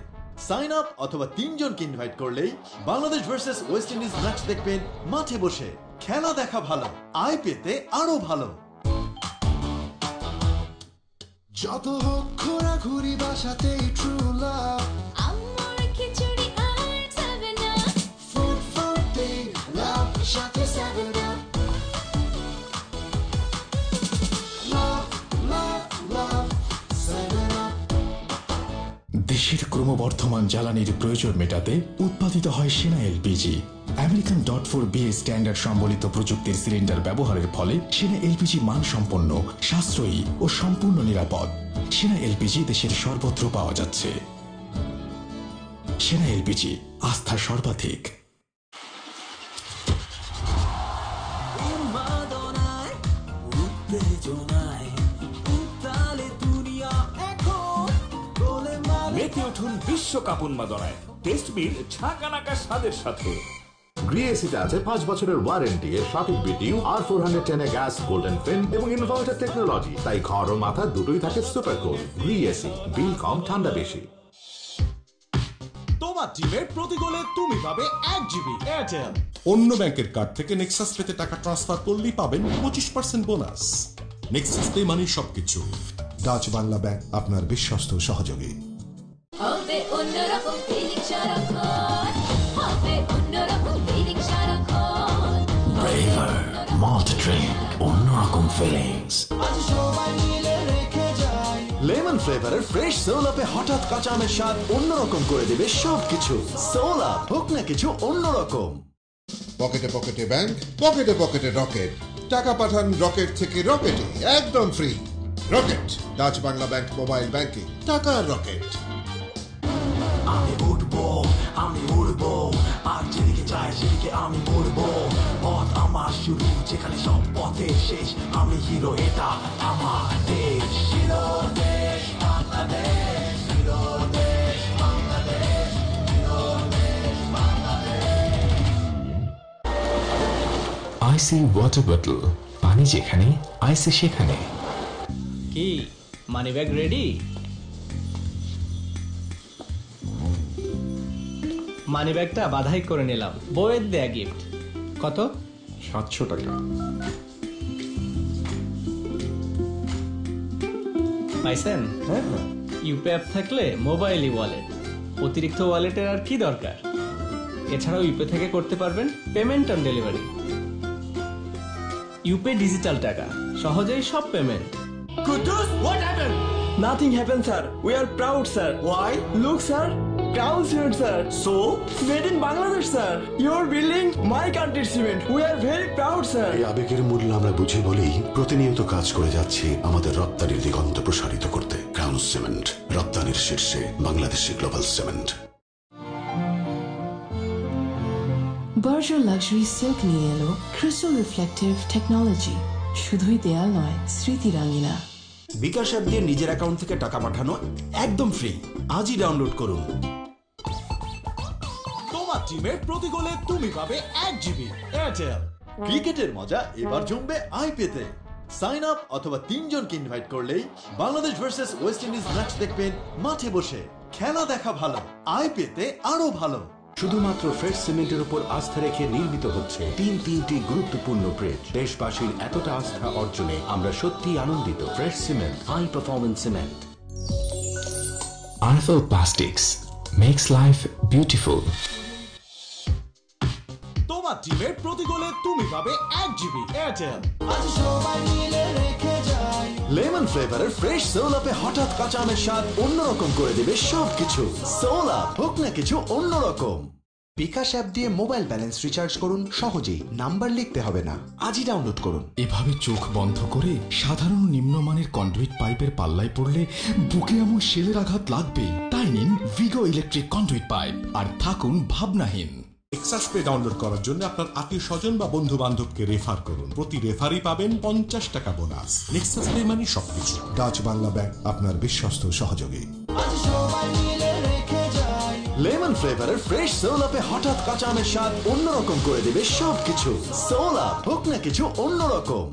সাইন আপ অথবা 3 জনকে ইনভাইট করলেই Bangladesh versus West Indies match দেখবেন মাঠে বসে। খেলা দেখা ভালো, আইপিএতে আরো ভালো। যত হোক ঘোরাঘুরি বাসাতেই ট্রু লাভ। আমার খিচুড়ি আর যাবে না। ফুড ফোর্টি লাভ সাথে 7 আপ। লাভ লাভ লাভ 7 আপ। দেশের ক্রমবর্ধমান জ্বালানির প্রয়োজন মেটাতে উৎপাদিত হয় সেনা এলপিজি। আমেরিকান .4 BA স্ট্যান্ডার্ড সম্বলিত প্রযুক্তির সিলিন্ডার ব্যবহারের ফলে সেনা এলপিজি মানসম্পন্ন, সাশ্রয়ী ও সম্পূর্ণ নিরাপদ। সেনা এলপিজি দেশের সর্বত্র পাওয়া যাচ্ছে। সেনা এলপিজি, আস্থা সর্বাধিক। মেতে উঠুন বিশ্বকাপ উন্মাদনায়। টেস্ট বিল ছাঁকানাকা স্বাদের সাথে। গ্রিএসিতে আছে 5 বছরের ওয়ারেন্টি, এর সঠিক বিটিউ আর 410 গ্যাস, গোল্ডেন ফিন এবং ইনভার্টার টেকনোলজি, তাই ঘর ও মাথা দুটোই থাকে সুপার কুল। গ্রিএসি, বিল কম, ঠান্ডা বেশি। তোমার টিমের প্রতি গোলে তুমি পাবে 1 জিবি এয়ারটেল। অন্য ব্যাংকের কার্ড থেকে নেক্সাস পেতে টাকা ট্রান্সফার করলেই পাবেন 25% বোনাস। নেক্সাস পে মানে সবকিছু। ডাচ বাংলা ব্যাংক, আপনার বিশ্বস্ত সহযোগী। হবে অন্যরকম ফিলিং সারাক্ষণ। মল্ট ড্রিঙ্ক, অন্যরকম ফিলিংস। লেমন ফ্লেভারের ফ্রেশ সোল আপে হঠাৎ কাঁচা আমের স্বাদ অন্যরকম করে দেবে সবকিছু। সোল আপ, হোক না কিছু অন্যরকম। পকেটে পকেটে ব্যাংক, পকেটে পকেটে রকেট। টাকা পাঠান রকেট থেকে রকেটে, একদম free. Rocket, Dutch Bangla bank mobile banking, টাকার রকেট। আমি উঠবো, আমি উড়বো, আর যেদিকে চাই সেদিকে আমি উড়বো। পথ আমার শুরু, যেখানে সব পথের শেষ। আমি হিরো, এটা আমার দেশ। হিরো দেশ বাংলাদেশ, হিরো দেশ বাংলাদেশ, হিরো দেশ বাংলাদেশ। আইসি ওয়াটার বটল, পানি যেখানে আইসি সেখানে। কি মানি ব্যাগ রেডি? মানি ব্যাগটা বাধাই করে নিলাম, বউয়ের দেয়া গিফট। কত? 700 টাকা। পাইছেন? ইউপি অ্যাপ থাকলে মোবাইলই ওয়ালেট, অতিরিক্ত ওয়ালেটের আর কি দরকার? এছাড়াও ইউপি থেকে করতে পারবেন payment on delivery. UP digital টাকা, সহজেই সব payment. Kudos, what happened? Nothing happened, sir. We are proud, sir. Why? Look, sir. Crown cement, sir. So? Made in Bangladesh, sir. Your building, my country's cement. We are very proud, sir. এই আবেগের মূল্য আমরা বুঝি বলেই প্রতিনিয়ত কাজ করে যাচ্ছি আমাদের রপ্তানির দিগন্ত প্রসারিত করতে। ক্রাউন সিমেন্ট, রপ্তানির শীর্ষে, Bangladeshi global cement. Berger luxury silk নিয়ে এলো ক্রিস্টাল রিফ্লেক্টিভ টেকনোলজি। শুধুই দেয়াল নয়, স্মৃতি রাঙিনা। বিকাশ অ্যাপ দিয়ে নিজের অ্যাকাউন্ট থেকে টাকা পাঠানো একদম ফ্রি। আজই ডাউনলোড করুন। তোমার টিমের প্রতি গোলে তুমি পাবে 1 জিবি এয়ারটেল। ক্রিকেটের মজা এবার জমবে আইপিতে। সাইন আপ অথবা 3 জনকে ইনভাইট করলেই Bangladesh versus West Indies match দেখবেন মাঠে বসে। খেলা দেখা ভালো, আইপিতে আরো ভালো। শুধুমাত্র ফ্রেশ সিমেন্টের উপর আস্থা রেখে নির্মিত হচ্ছে তিনটি গুরুত্বপূর্ণ ব্রিজ। দেশবাসীর এতটা আস্থা অর্জনে আমরা সত্যি আনন্দিত। Fresh cement, high performance cement. RFL plastics makes life beautiful. তোমার টিমের প্রতি গোলে তুমি পাবে 1 জিবি এয়ারটেল। লেমন ফ্লেভারের ফ্রেশ সোল আপে হঠাৎ কাঁচা আমের স্বাদ অন্যরকম করে দেবে সবকিছু। সোল আপ, হোক না কিছু অন্যরকম। বিকাশ অ্যাপ দিয়ে মোবাইল ব্যালেন্স রিচার্জ করুন সহজেই। নাম্বার লিখতে হবে না, আজই ডাউনলোড করুন। এভাবে চোখ বন্ধ করে সাধারণ নিম্নমানের কন্ডুইট পাইপের পাল্লায় পড়লে বুকে এমন শেলের আঘাত লাগবে। তাই নিন ভিগো ইলেকট্রিক কন্ডুইট পাইপ আর থাকুন ভাবনাহীন। নেক্সাস পে ডাউনলোড করার জন্য আপনার আত্মীয় স্বজন বা বন্ধু বান্ধবকে রেফার করুন। প্রতি রেফারই পাবেন 50 টাকা বোনাস। নেক্সাস পে মানে সবকিছু। ডাচ বাংলা ব্যাংক, আপনার বিশ্বস্ত সহযোগী। লেমন ফ্লেভারের ফ্রেশ সোল আপে হঠাৎ কাঁচা আমের স্বাদ অন্যরকম করে দেবে সবকিছু। সোল আপ, হোক না কিছু অন্যরকম।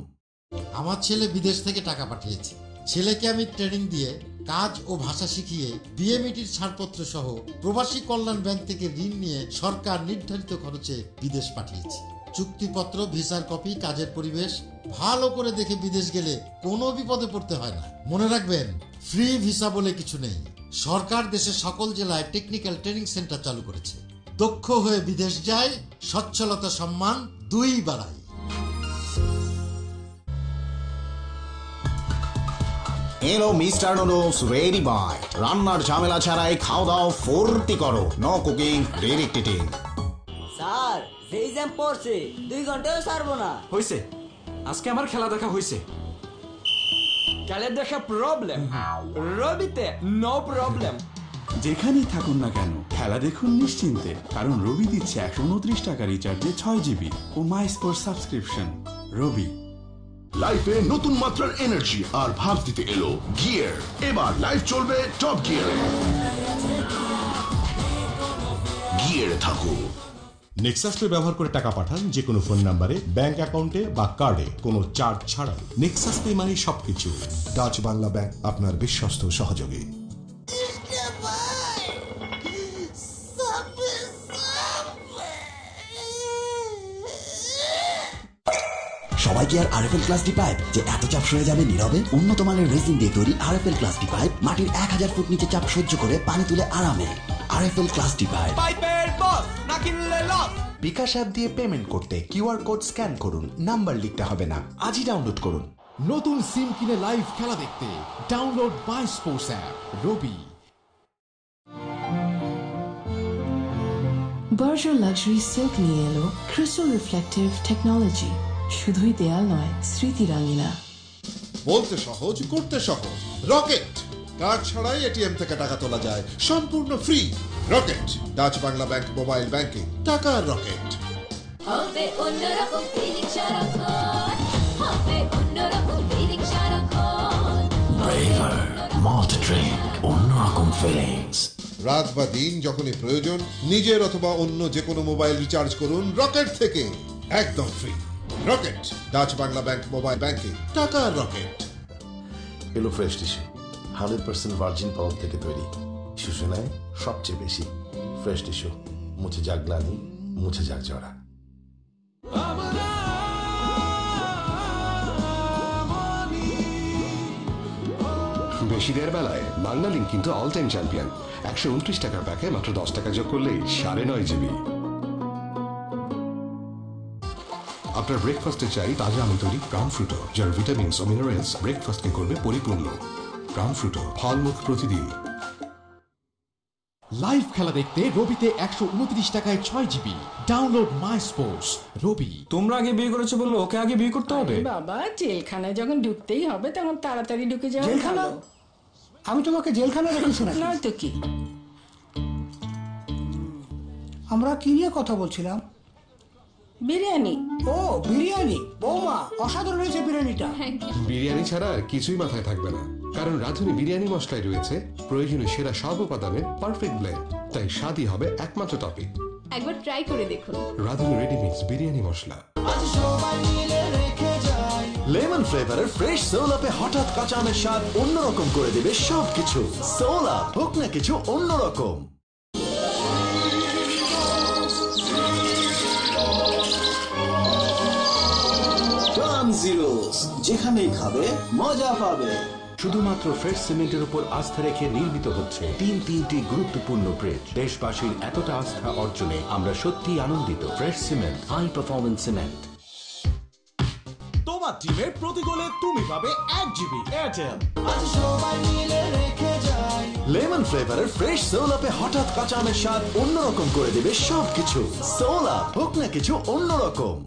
আমার ছেলে বিদেশ থেকে টাকা পাঠিয়েছে। ছেলেকে আমি ট্রেনিং দিয়ে কাজ ও ভাষা শিখিয়ে ডিএমইটির ছাড়পত্র সহ প্রবাসী কল্যাণ ব্যাংক থেকে ঋণ নিয়ে সরকার নির্ধারিত খরচে বিদেশ পাঠিয়েছি। চুক্তিপত্র, ভিসার কপি, কাজের পরিবেশ ভালো করে দেখে বিদেশ গেলে কোনো বিপদে পড়তে হয় না। মনে রাখবেন, ফ্রি ভিসা বলে কিছু নেই। সরকার দেশের সকল জেলায় টেকনিক্যাল ট্রেনিং সেন্টার চালু করেছে। দক্ষ হয়ে বিদেশ যায়, সচ্ছলতা সম্মান 2 বাড়ায়। এলো মিস্টার নুডলস রেডি বাই। রান্নার ঝামেলা ছাড়াই খাওয়া দাও ফুর্তি করো। No cooking, direct eating. Sir, যেই জ্যাম পড়ছে 2 ঘন্টাও ছাড়বো না। হইছে, আজকে আমার খেলা দেখা হইছে। খেলা দেখা প্রবলেম, রবিতে নো প্রবলেম। যেখানেই থাকুন না কেন খেলা দেখুন নিশ্চিন্তে, কারণ রবি দিচ্ছে 129 টাকা রিচার্জে 6 জিবি ও মাই স্পোর্ট সাবস্ক্রিপশন। রবি। লাইফে নতুন মাত্রার এনার্জি আর ভাব দিতে এলো গিয়ার। এবার লাইফ চলবে টপ গিয়ারে। গিয়ারে থাকো। নেক্সাস পে ব্যবহার করে টাকা পাঠান যে কোনো ফোন নাম্বারে, ব্যাংক অ্যাকাউন্টে বা কার্ডে, কোনো চার্জ ছাড়াই। নেক্সাস পে মানে সবকিছু। ডাচ বাংলা ব্যাংক, আপনার বিশ্বস্ত সহযোগী। সবাই কি আর আরএফএল ক্লাস ডি পাইপ যে এত চাপ সয়ে যাবে নীরবে? উন্নত মানের রেজিন দিয়ে তৈরি আরএফএল ক্লাস ডি পাইপ মাটির 1000 ফুট নিচে চাপ সহ্য করে পানি তুলে আরামে। আরএফএল ক্লাস ডি পাইপ, পাইপের বস না কিনলে লস। বিকাশ অ্যাপ দিয়ে পেমেন্ট করতে কিউআর কোড স্ক্যান করুন, নাম্বার লিখতে হবে না। আজই ডাউনলোড করুন। নতুন সিম কিনে লাইভ খেলা দেখতে download my sports app Rabi. Berger luxury silk নিয়ে এলো ক্রিস্টাল রিফ্লেক্টিভ টেকনোলজি। শুধুই দেয়াল নয়, স্মৃতি রাঙিনা। বলতে সহজ, করতে সহজ। রকেট কার্ড ছাড়াই এটিএম থেকে টাকা তোলা যায় সম্পূর্ণ free. Rocket Dutch Bangla bank mobile banking, টাকার রকেট। হবে অন্যরকম ফিলিং সারাক্ষণ, হবে অন্যরকম ফিলিং সারাক্ষণ। ব্রেভার মল্ট ড্রিঙ্ক, অন্যরকম ফিলিংস। রাত বা দিন যখনই প্রয়োজন নিজের অথবা অন্য যে কোনো মোবাইল রিচার্জ করুন রকেট থেকে একদম free. Rocket Dutch Bangla bank mobile banking, টাকার রকেট। এলো ফ্রেশ টিস্যু, 100% ভার্জিন পাউডার থেকে তৈরি। শিশু নেয় সবচেয়ে বেশি। ফ্রেশ টিস্যু, মুছে যাক গ্লানি, মুছে যাক জরা। বেশি দেওয়ার বেলায় বাংলা লিঙ্ক কিন্তু অল টাইম চ্যাম্পিয়ন। 129 টাকার প্যাকে মাত্র 10 টাকা যোগ করলেই 9.5 GB। আপনার ব্রেকফাস্টে চাই তাজা আমি তৈরি প্রাণ ফ্রুটো, যার ভিটামিনস ও মিনারেলস ব্রেকফাস্টকে করবে পরিপূর্ণ। প্রাণ ফ্রুটো, ফলমুখ প্রতিদিন। লাইভ খেলা দেখতে রবিতে 129 টাকায় 6 জিবি। ডাউনলোড মাই স্পোর্টস রবি। তোমরা আগে বিয়ে করেছো বললো ওকে আগে বিয়ে করতে হবে? বাবা, জেলখানায় যখন ঢুকতেই হবে তখন তাড়াতাড়ি ঢুকে যাও। জেলখানা? আমি তোমাকে জেলখানা রেখেছি না? নয় তো কি। আমরা কি নিয়ে কথা বলছিলাম? বিরিয়ানি। ও বিরিয়ানি, বৌমা অসাধারণ হয়েছে বিরিয়ানিটা। বিরিয়ানি ছাড়া আর কিছুই মাথায় থাকবে না, কারণ রাঁধুনি বিরিয়ানি মশলায় রয়েছে প্রয়োজনীয় সেরা সব উপাদানের পারফেক্ট ব্লেন্ড। তাই স্বাদই হবে একমাত্র টপিক। একবার ট্রাই করে দেখুন রাঁধুনি রেডিমিক্স বিরিয়ানি মশলা। লেমন ফ্লেভারের ফ্রেশ সোল আপে হঠাৎ কাঁচা আমের স্বাদ অন্যরকম করে দেবে সবকিছু। সোল আপ, হোক না কিছু অন্যরকম। যেখানেই খাবে মজা পাবে। শুধুমাত্র ফ্রেশ সিমেন্টের উপর আস্থা রেখে নির্মিত হচ্ছে তিনটি গুরুত্বপূর্ণ ব্রিজ। দেশবাসীর এতটা আস্থা অর্জনে আমরা সত্যি আনন্দিত। Fresh cement, high performance cement. তোমার টিমের প্রতি গোলে তুমি পাবে 1 জিবি এয়ারটেল। লেমন ফ্লেভারের ফ্রেশ সোল আপে হঠাৎ কাঁচা আমের স্বাদ অন্যরকম করে দেবে সবকিছু। সোল আপ, হোক না কিছু অন্যরকম।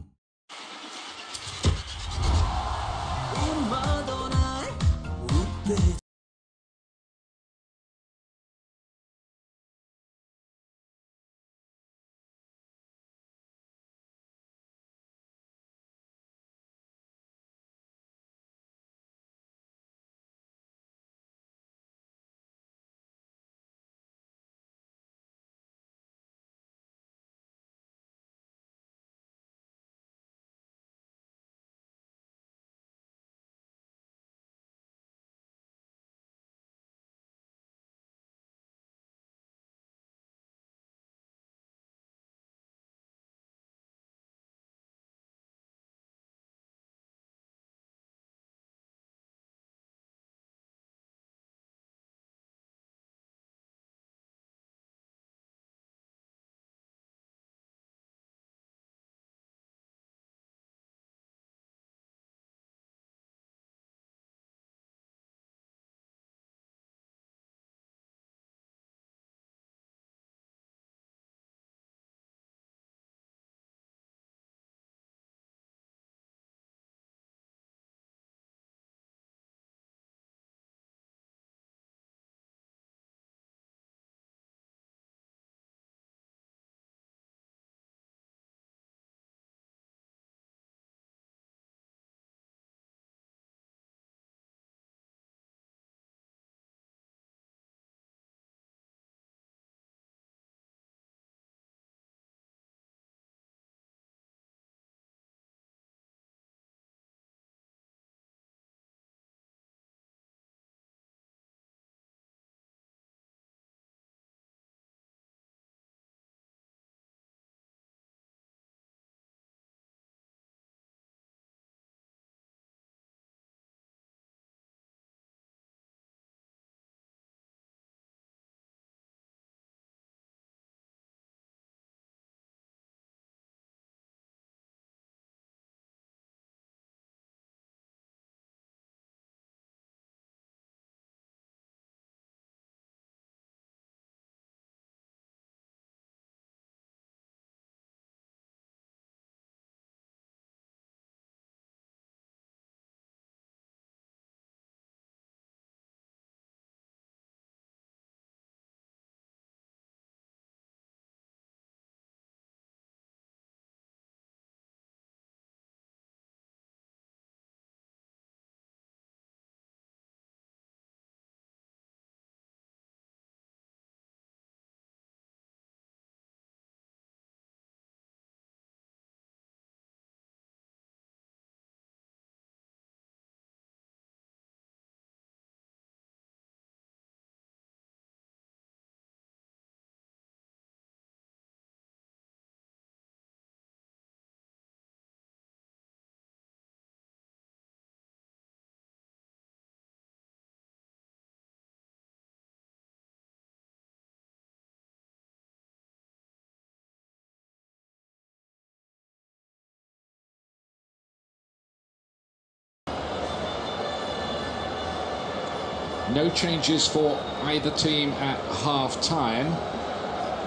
No changes for either team at half-time.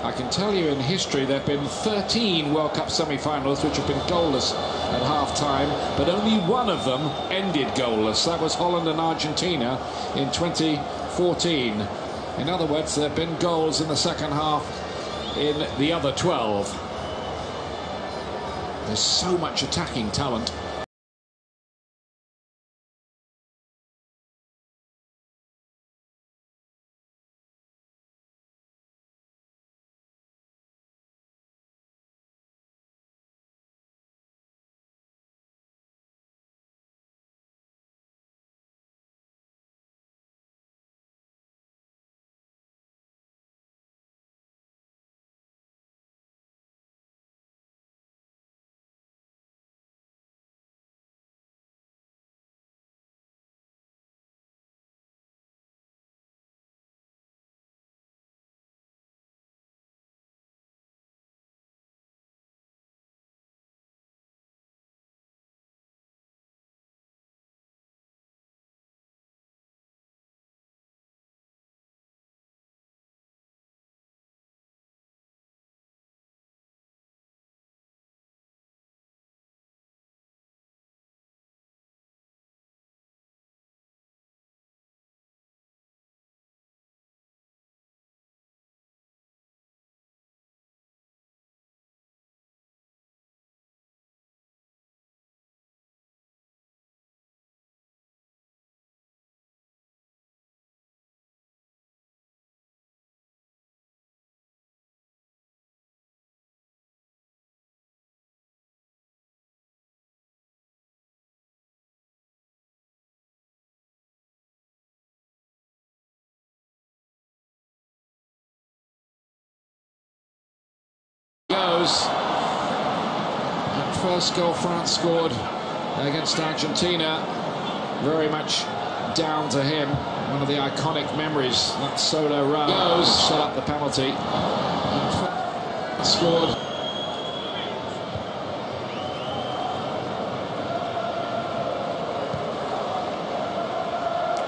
I can tell you in history there have been 13 World Cup semi-finals which have been goalless at half-time, but only one of them ended goalless. That was Holland and Argentina in 2014. In other words, there have been goals in the second half in the other 12. There's so much attacking talent. Goes. That first goal France scored against Argentina, very much down to him. One of the iconic memories, that solo run. Goes, set up the penalty. Scored.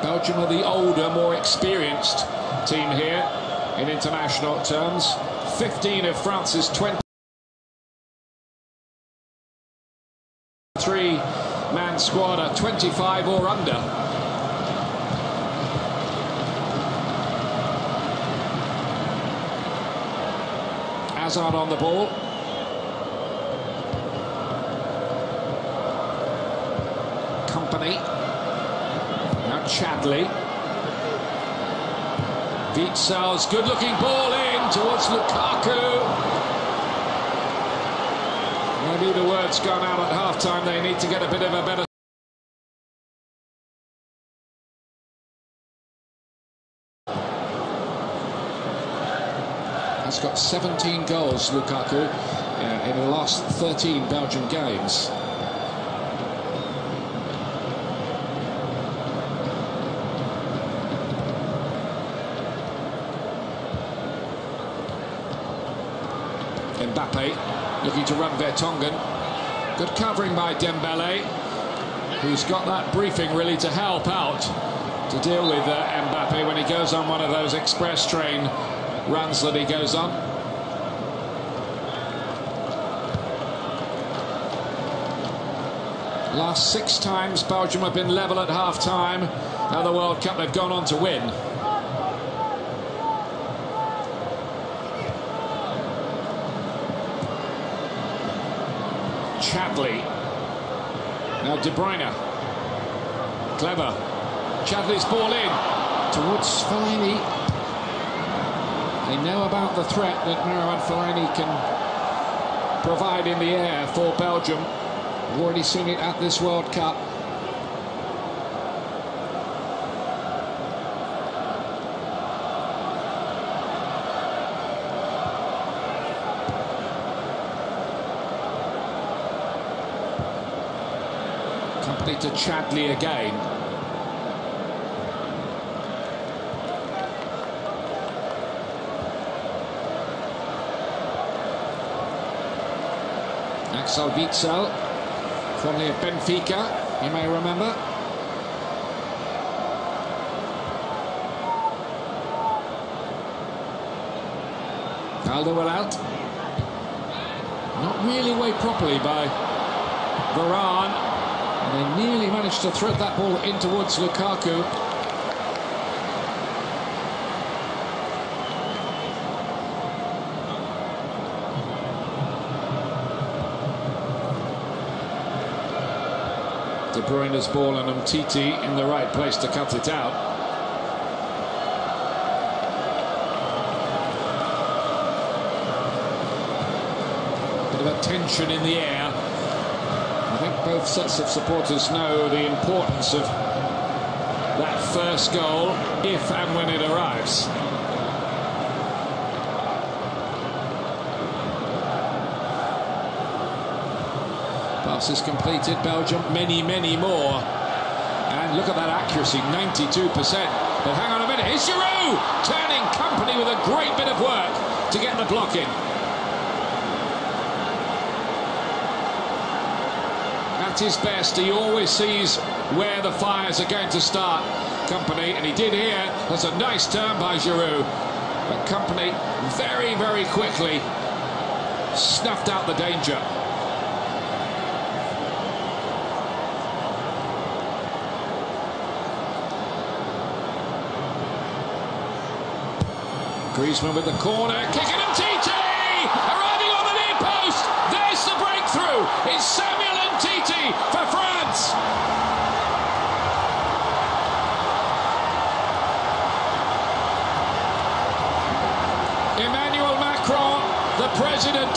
Belgium are the older, more experienced team here in international terms. 15 of France's 23-man squad are 25 or under. Hazard on the ball. Kompany. Now Chadli. Witsel's good-looking ball in towards Lukaku. Maybe the word's gone out at half-time. They need to get a bit of a better... He's got 17 goals, Lukaku, in the last 13 Belgian games. Mbappe looking to run Vertonghen. Good covering by Dembele, who's got that briefing really to help out to deal with Mbappe when he goes on one of those express train runs that he goes on. Last 6 times Belgium have been level at half-time. Now the World Cup they've gone on to win. Chadli. Now De Bruyne. Clever. Chadli's ball in towards Fellaini. They know about the threat that Fellaini can provide in the air for Belgium. We've already seen it at this World Cup. Kompany to Chadli again. Witsel, formerly at Benfica, you may remember. Alderweireld. Not really weighed properly by Varane. And they nearly managed to thread that ball in towards Lukaku. De Bruyne's ball and Umtiti in the right place to cut it out. Bit of a tension in the air. I think both sets of supporters know the importance of that first goal if and when it arrives. Passes completed, Belgium, many more. And look at that accuracy, 92%. But hang on a minute, here's Giroud! Turning Kompany with a great bit of work to get the block in. At his best, he always sees where the fires are going to start, Kompany, and he did here. That's a nice turn by Giroud. But Kompany very quickly snuffed out the danger. Griezmann with the corner, kicking Umtiti! Arriving on the near post! There's the breakthrough! It's Samuel Umtiti for France! Emmanuel Macron, the president,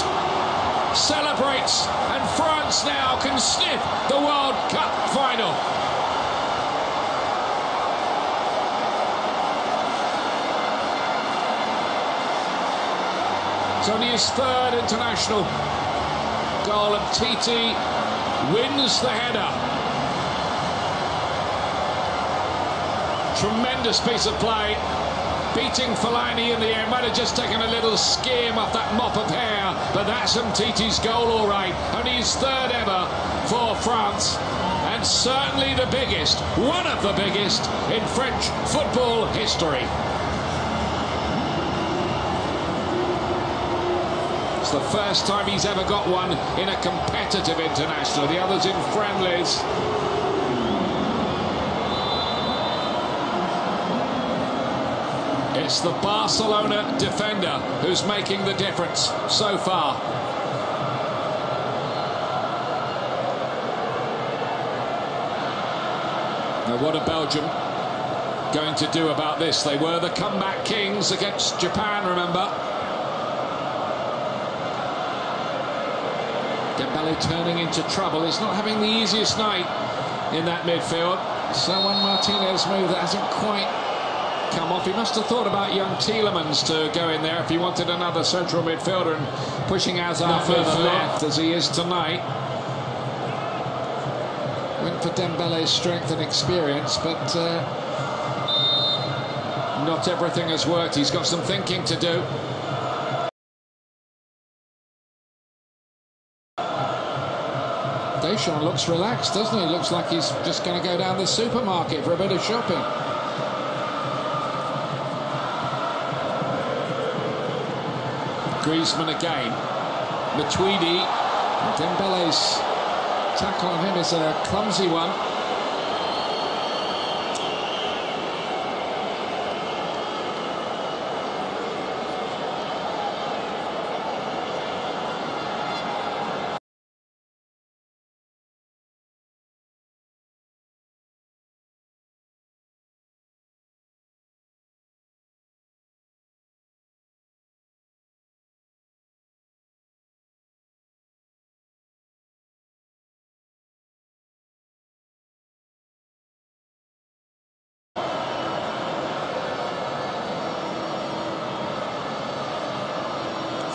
celebrates, and France now can sniff the World Cup final. It's only his third international goal, and Umtiti wins the header. Tremendous piece of play, beating Fellaini in the air. Might have just taken a little skim off that mop of hair, but that's Umtiti's goal, all right. Only his third ever for France, and certainly the biggest, one of the biggest in French football history. The first time he's ever got one in a competitive international, the others in friendlies. It's the Barcelona defender who's making the difference so far. Now what are Belgium going to do about this? They were the comeback kings against Japan, remember? Dembele turning into trouble. He's not having the easiest night in that midfield. So one Martinez move that hasn't quite come off. He must have thought about young Tielemans to go in there if he wanted another central midfielder, and pushing Hazard further left as he is tonight. Went for Dembele's strength and experience, but not everything has worked. He's got some thinking to do. Deschamps looks relaxed, doesn't he? Looks like he's just going to go down the supermarket for a bit of shopping. Griezmann again. Matuidi. Dembele's tackle on him is a clumsy one.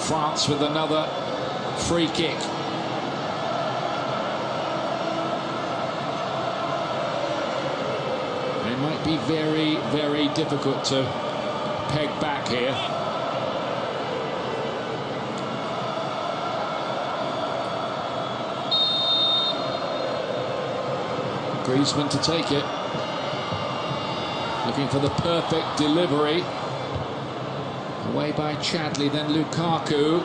France with another free kick. It might be very difficult to peg back here. Griezmann to take it. Looking for the perfect delivery. Away by Chadli, then Lukaku.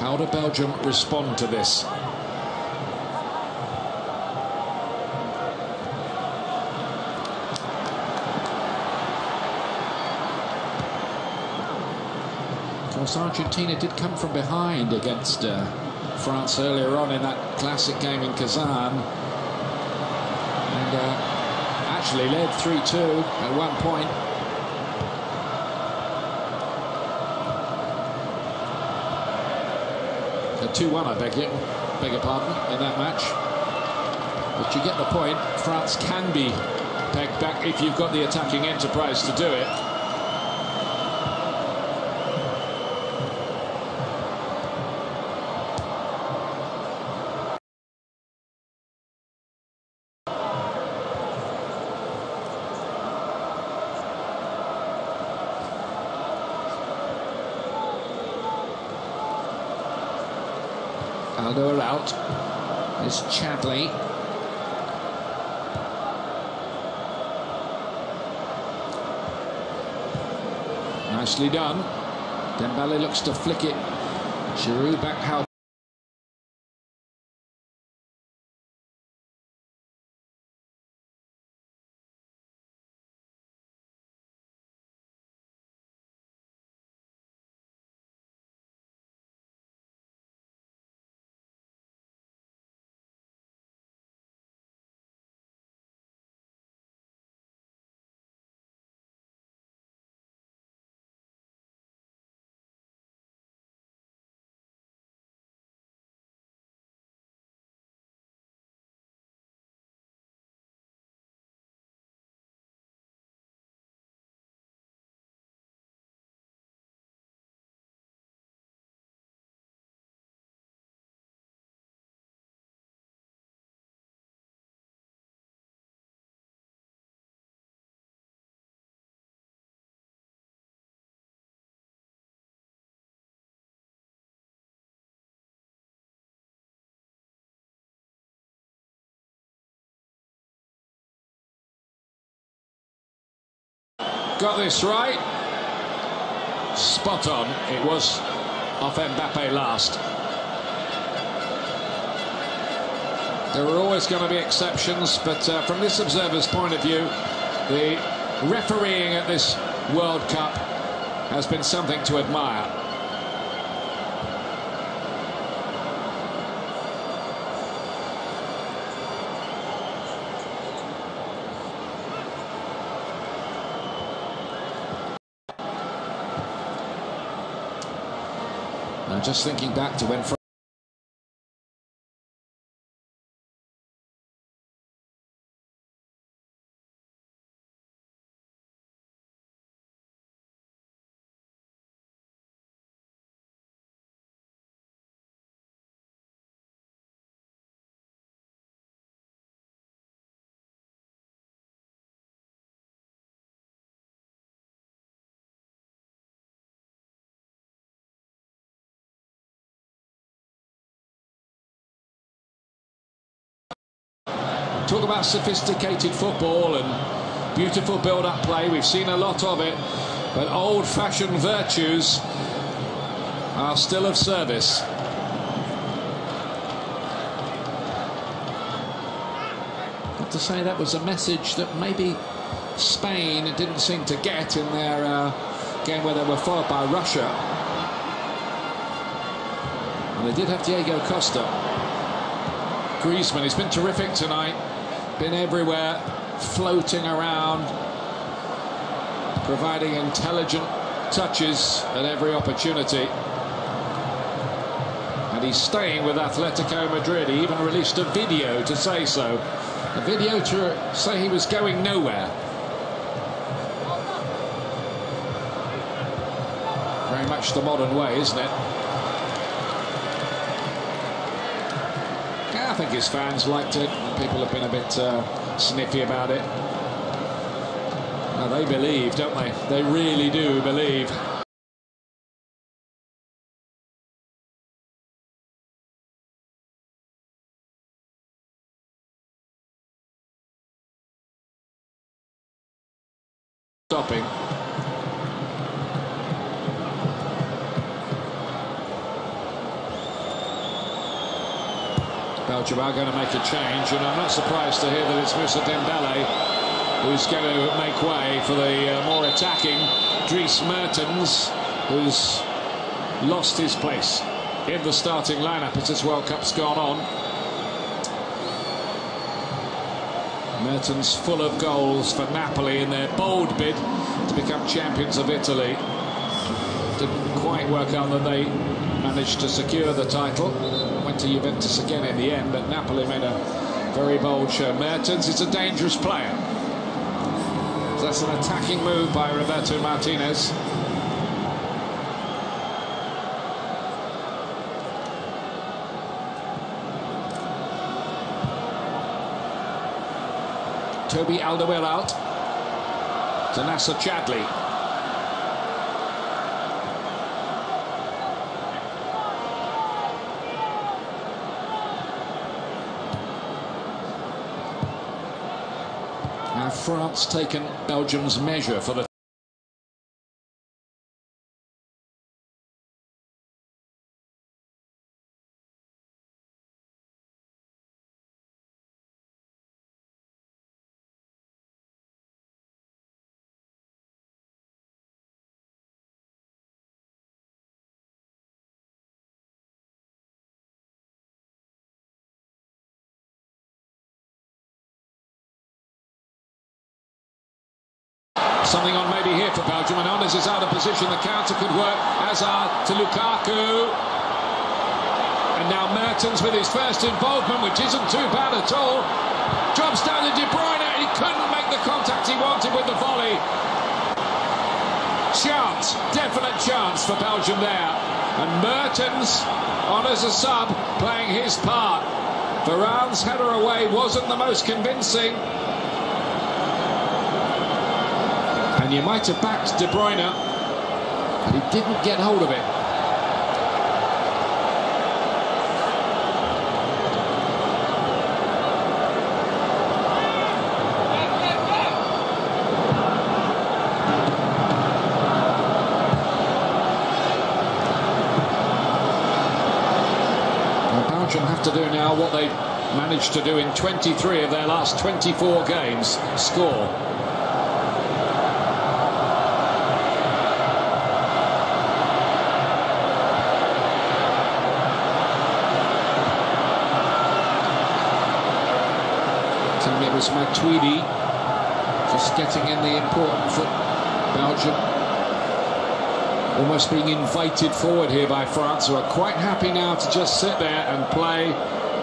How do Belgium respond to this? Of course, Argentina did come from behind against France earlier on in that classic game in Kazan, and actually led 3-2 at one point. A 2-1, I beg your pardon, in that match. But you get the point. France can be pegged back if you've got the attacking enterprise to do it. Alderweireld is Chadli. Nicely done. Dembele looks to flick it. Giroud back how. Got this right. Spot on. It was off Mbappe last. There are always going to be exceptions, but from this observer's point of view, the refereeing at this World Cup has been something to admire. Now, just thinking back to when talk about sophisticated football and beautiful build-up play, we've seen a lot of it, but old-fashioned virtues are still of service. I have to say that was a message that maybe Spain didn't seem to get in their game where they were followed by Russia. And they did have Diego Costa. Griezmann, he's been terrific tonight. Been everywhere, floating around, providing intelligent touches at every opportunity. And he's staying with Atletico Madrid. He even released a video to say so. A video to say he was going nowhere. Very much the modern way, isn't it? I think his fans liked it. People have been a bit sniffy about it. Now, they believe, don't they? They really do believe. Stopping. Belgium are going to make a change, and I'm not surprised to hear that it's Ousmane Dembele who's going to make way for the more attacking Dries Mertens, who's lost his place in the starting lineup as this World Cup's gone on. Mertens full of goals for Napoli in their bold bid to become champions of Italy. Didn't quite work out that they managed to secure the title. Went to Juventus again in the end, but Napoli made a very bold show. Mertens is a dangerous player. That's an attacking move by Roberto Martinez. Toby Alderweireld to Nasser Chadli. Now France taken Belgium's measure for the something on maybe here for Belgium. Hernandez is out of position. The counter could work. Hazard to Lukaku. And now Mertens with his first involvement, which isn't too bad at all. Drops down to De Bruyne. He couldn't make the contact he wanted with the volley. Chance, definite chance for Belgium there. And Mertens on as a sub, playing his part. Varane's header away wasn't the most convincing. And you might have backed De Bruyne, but he didn't get hold of it. Well, Belgium have to do now what they managed to do in 23 of their last 24 games, score. It was Matuidi just getting in the important for Belgium. Almost being invited forward here by France, who are quite happy now to just sit there and play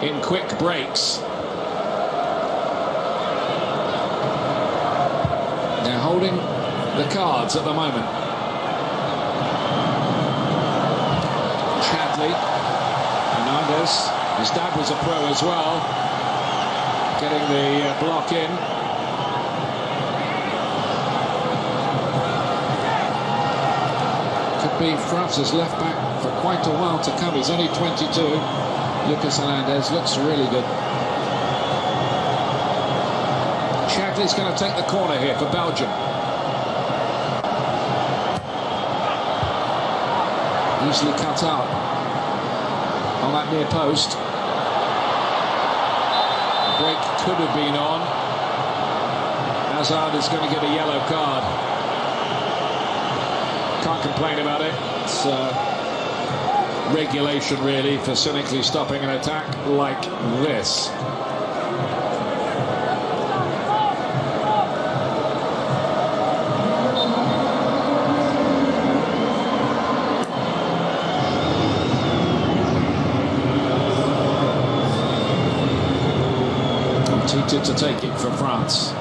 in quick breaks. They're holding the cards at the moment. Chadli, Hernandez, his dad was a pro as well. Getting the block in. Could be France's left back for quite a while to come. He's only 22. Lucas Hernandez looks really good. Chadli's going to take the corner here for Belgium. Easily cut out on that near post. Break could have been on. Hazard is going to get a yellow card. Can't complain about it. It's regulation really for cynically stopping an attack like this. Umtiti to take it for France.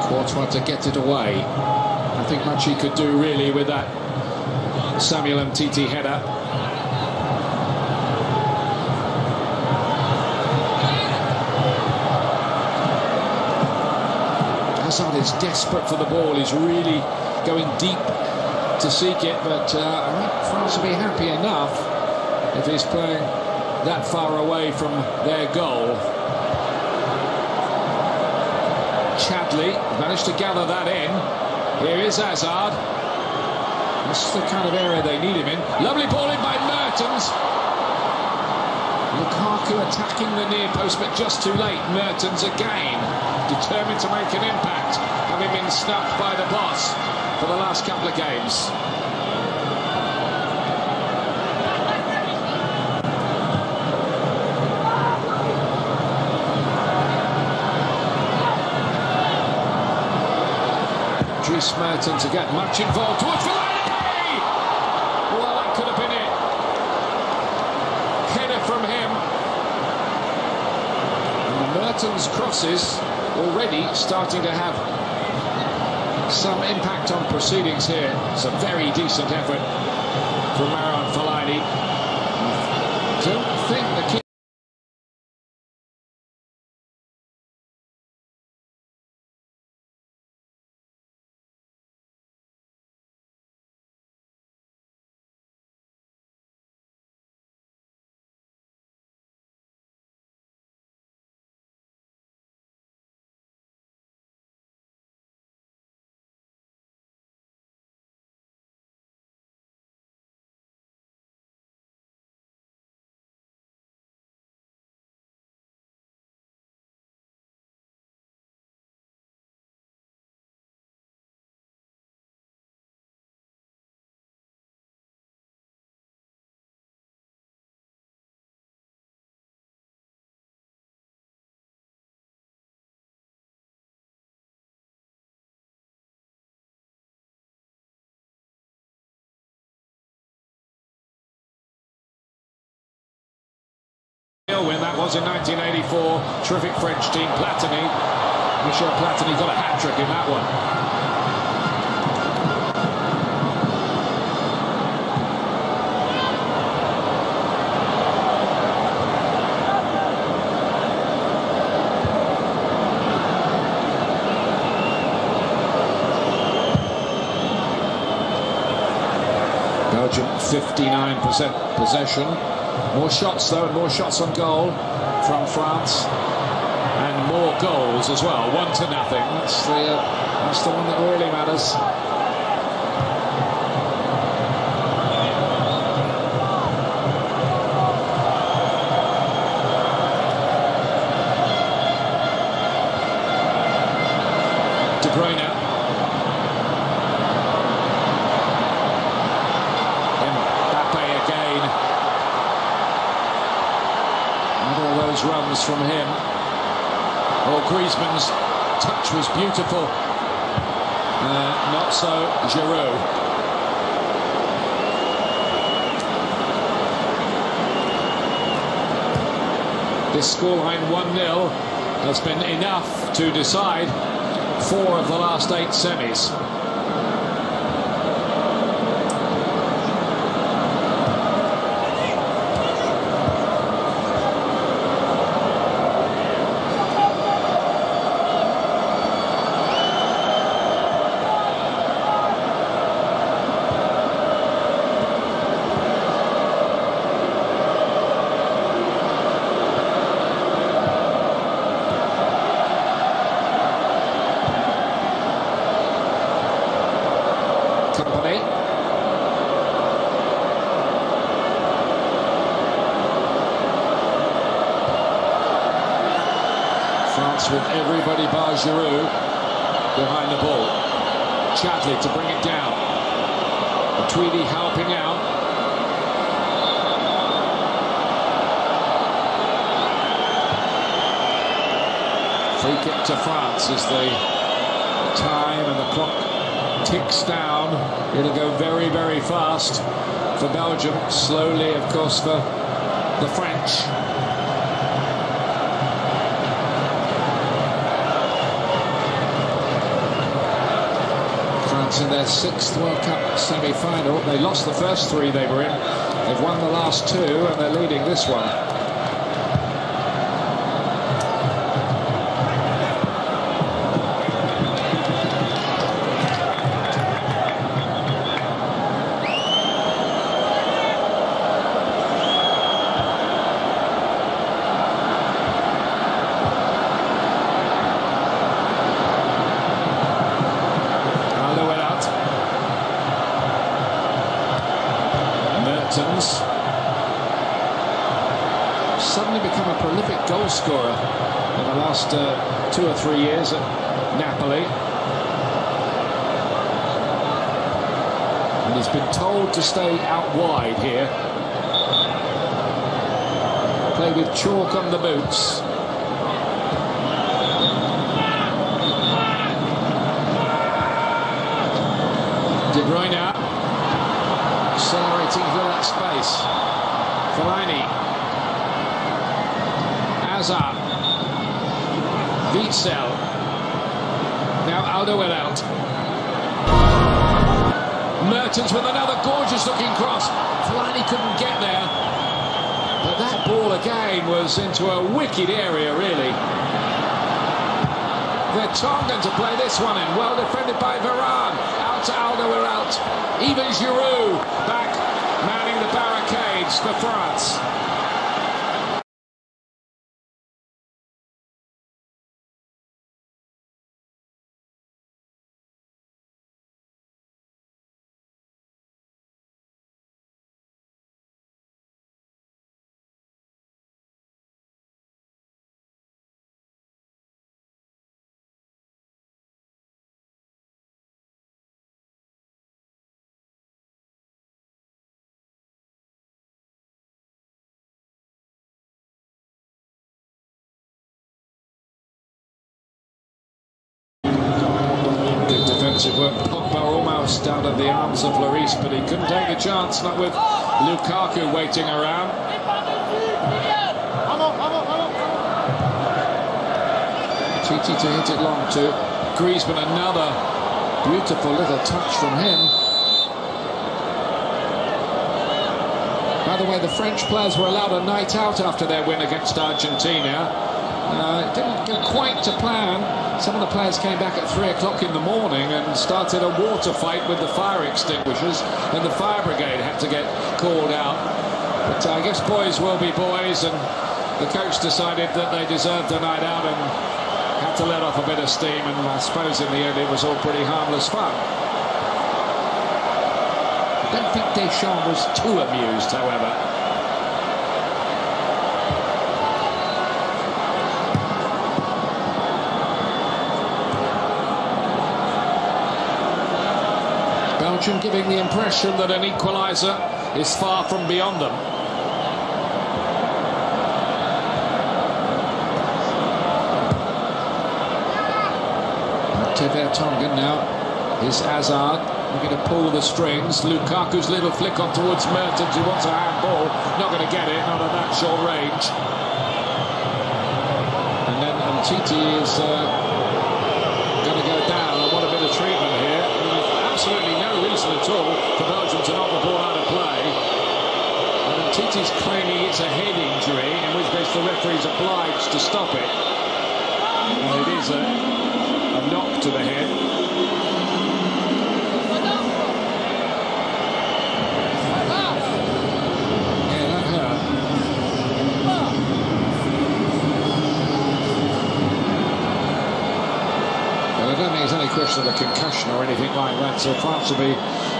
Courtois to get it away. I think much he could do really with that Samuel Umtiti header. Hazard is desperate for the ball. He's really going deep to seek it, but I think France will be happy enough if he's playing that far away from their goal. Chadli managed to gather that in. Here is Hazard. This is the kind of area they need him in. Lovely ball in by Mertens. Lukaku attacking the near post, but just too late. Mertens again, determined to make an impact, having been snubbed by the boss for the last couple of games. Mertens again, much involved towards Fellaini! Well, that could have been it. Header from him. And Mertens' crosses already starting to have some impact on proceedings here. It's a very decent effort from Fellaini. I don't think the keeper. Win that was in 1984. Terrific French team. Platini, Michel Platini got a hat-trick in that one. Belgium 59% possession. More shots though, and more shots on goal from France, and more goals as well. 1-0. That's the one that really matters. De Bruyne. Mbappe again. Those runs from him. Oh, Griezmann's touch was beautiful. Not so Giroud. This scoreline 1-0 has been enough to decide 4 of the last 8 semis. Kompany. France with everybody bar Giroud behind the ball. Chadli to bring it down. Matuidi helping out. Free kick to France as the time and the clock ticks down. It'll go very, very fast for Belgium. Slowly, of course, for the French. France in their 6th World Cup semi-final. They lost the first 3 they were in. They've won the last 2 and they're leading this one. Martins. Suddenly become a prolific goal scorer in the last 2 or 3 years at Napoli. And he's been told to stay out wide here. Play with chalk on the boots. De Bruyne accelerating through that space. Fellaini. Hazard. Witsel. Now Alderweireld. Mertens with another gorgeous looking cross. Fellaini couldn't get there. But that ball again was into a wicked area, really. Vertonghen to play this one in. Well defended by Varane. Out to Alderweireld. Even Giroud back manning the barricades for France. Defensive work. Pogba almost out of the arms of Lloris, but he couldn't take a chance, not with Lukaku waiting around. Umtiti to hit it long to Griezmann, another beautiful little touch from him. By the way, the French players were allowed a night out after their win against Argentina. It didn't go quite to plan. Some of the players came back at 3 o'clock in the morning and started a water fight with the fire extinguishers, and the fire brigade had to get called out. But I guess boys will be boys, and the coach decided that they deserved a night out and had to let off a bit of steam, and I suppose in the end it was all pretty harmless fun. I don't think Deschamps was too amused, however. Belgium giving the impression that an equaliser is far from beyond them. Vertonghen now is Hazard. We're going to pull the strings. Lukaku's little flick on towards Mertens, who wants a handball. Not going to get it, not at that short range. And then Umtiti is going to go down. I want a bit of treatment here. Absolutely no reason at all for Belgium to knock the ball out of play. And Umtiti's claiming it's a head injury, in which case the referee's obliged to stop it. And it is a knock to the head. Yeah, that hurt. Well, I don't think there's any question of a concussion or anything like that, so France will be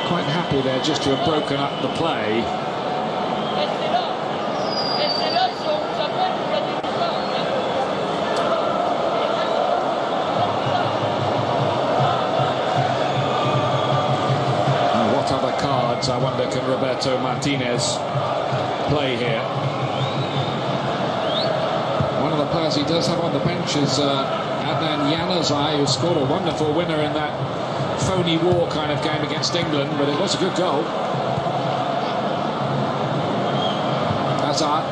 quite happy there just to have broken up the play. I wonder, can Roberto Martinez play here? One of the players he does have on the bench is Adnan Januzaj, who scored a wonderful winner in that phony war kind of game against England, but it was a good goal. Hazard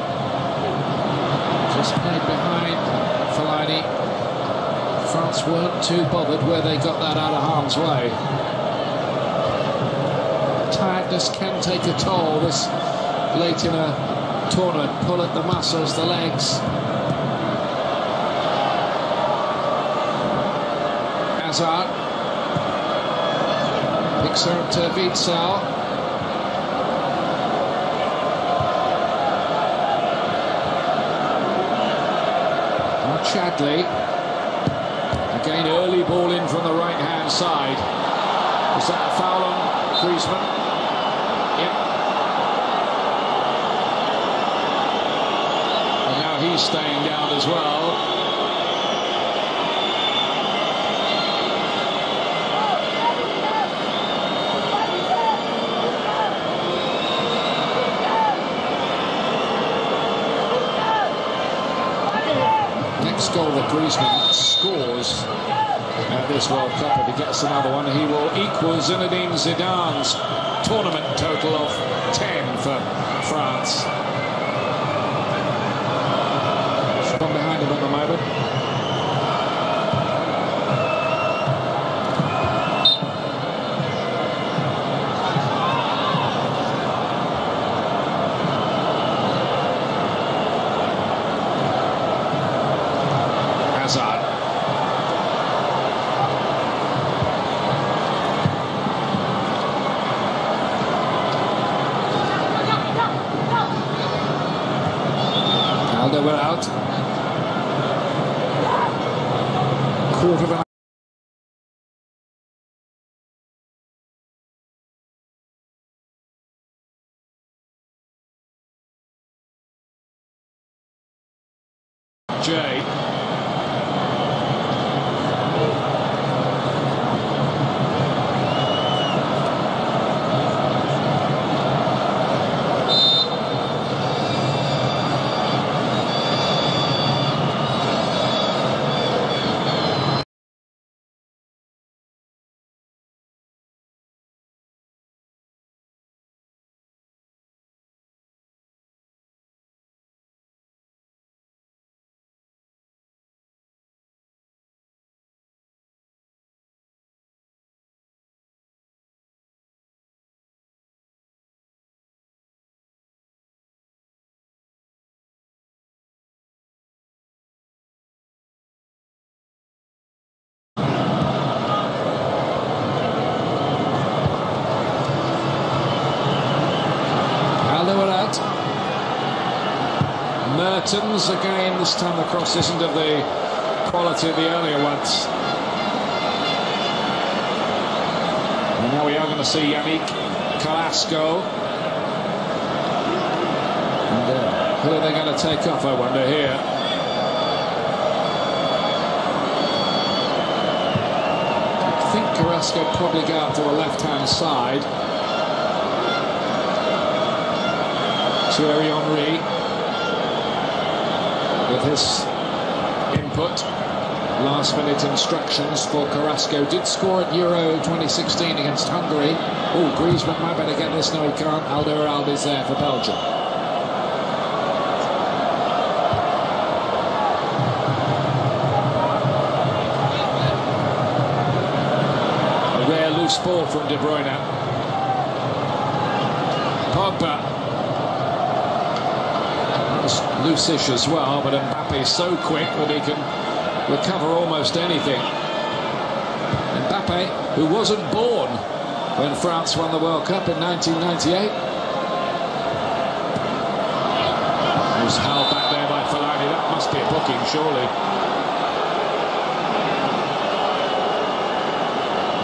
just played behind Fellaini. France weren't too bothered where they got that out of harm's way. Tiredness can take a toll this late in a tournament. Pull at the muscles, the legs. Hazard picks her up to Witsel. And Chadli. Again, early ball in from the right-hand side. Is that a foul on Griezmann? Yep. he's staying down as well. Next goal that Griezmann scores at this World Cup, if he gets another one, he will equal Zinedine Zidane's tournament total of 10 for France. From behind him at the moment. Hazard. Alderweireld. Quarter of an Jay. Mertens again, this time the cross isn't of the quality of the earlier ones. And now we are going to see Yannick Carrasco. And who are they going to take off, I wonder, here? I think Carrasco probably go out to the left-hand side. Thierry Henry with his input. Last minute instructions for Carrasco. Did score at Euro 2016 against Hungary. Oh, Griezmann might better get this. No, he can't. Alderweireld is there for Belgium. A rare loose ball from De Bruyne. Pogba. Loose-ish as well, but Mbappe is so quick that he can recover almost anything. Mbappe, who wasn't born when France won the World Cup in 1998. He was held back there by Fellaini. That must be a booking, surely.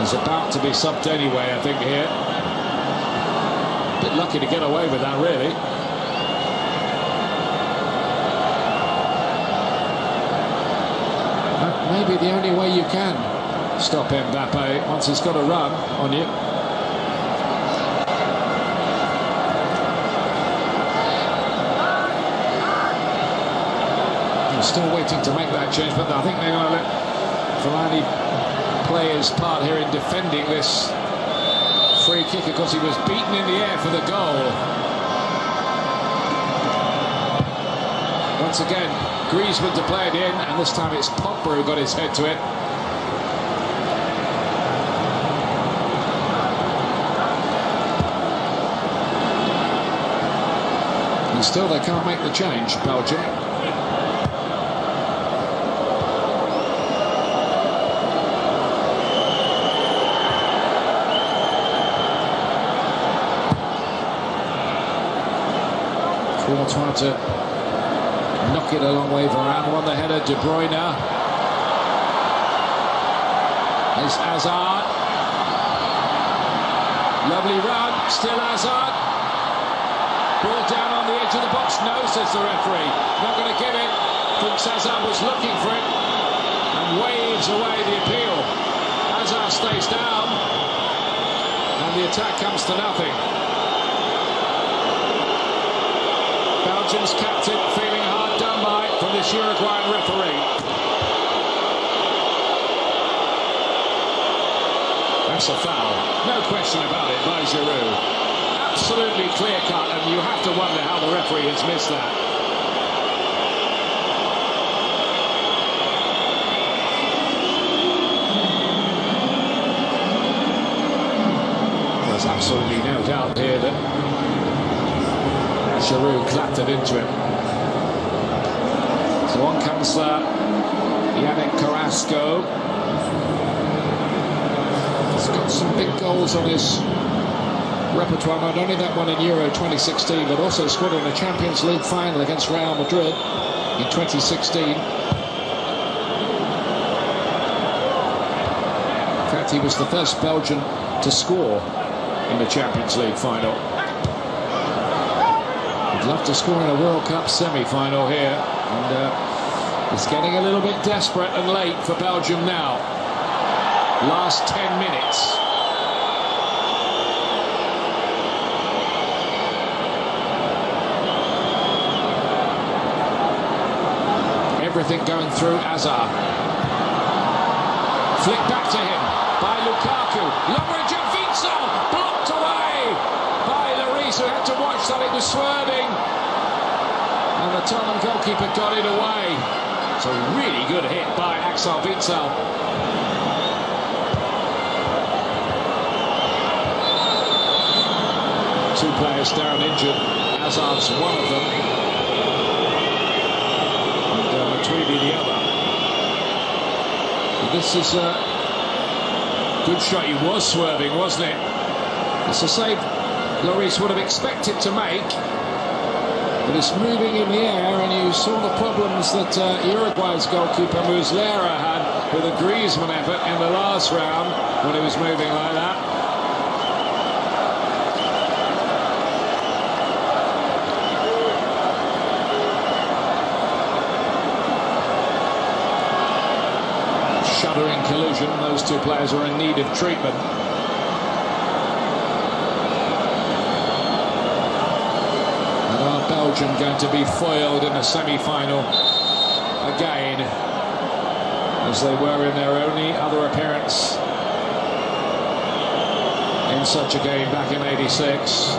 He's about to be subbed anyway, I think, here. A bit lucky to get away with that, really. Maybe the only way you can stop Mbappe once he's got a run on you. He's still waiting to make that change, but I think they're going to let Fellaini play his part here in defending this free kick, because he was beaten in the air for the goal. Once again, Griezmann to play it in, and this time it's Pogba who got his head to it. And still they can't make the change, Belgium. Courtois to knock it a long way. Varane won the header. De Bruyne. There's Hazard. Lovely run. Still Hazard. Brought down on on the edge of the box. No, says the referee. Not going to give it. Thinks Hazard was looking for it and waves away the appeal. Hazard stays down and the attack comes to nothing. Belgium's captain feeling hard done by from this Uruguayan referee. That's a foul, no question about it, by Giroud. Absolutely clear-cut, and you have to wonder how the referee has missed that. There's absolutely no doubt here that Giroud clapped it into him. So on comes Yannick Carrasco. He's got some big goals on his repertoire, not only that one in Euro 2016, but also scored in a Champions League final against Real Madrid in 2016. In fact, he was the first Belgian to score in the Champions League final. He'd love to score in a World Cup semi-final here, and it's getting a little bit desperate and late for Belgium now. Last 10 minutes. Everything going through Hazard. Flick back to him by Lukaku. Long range of Witsel, blocked away by Lloris, who had to watch that it was swerving. And the Tottenham goalkeeper got it away. It's a really good hit by Axel Witsel. Two players down injured. Hazard's one of them. Matuidi the other. This is a good shot. He was swerving, wasn't it? It's a save Lloris would have expected to make, but it's moving in the air, and you saw the problems that Uruguay's goalkeeper Muslera had with a Griezmann effort in the last round when he was moving like that. Shuddering collision. Those two players are in need of treatment. And are Belgium going to be foiled in the semi-final again, as they were in their only other appearance in such a game back in '86,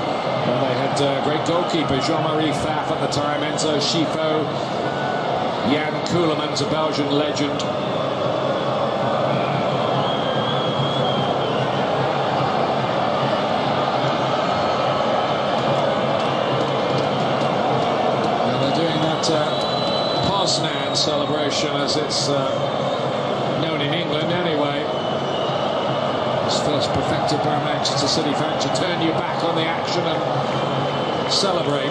when they had great goalkeeper Jean-Marie Pfaff at the time, Enzo Schifo, Jan Koelemans, a Belgian legend. Poznan celebration, as it's known in England anyway. It's first perfected by Manchester City fan to turn your back on the action and celebrate.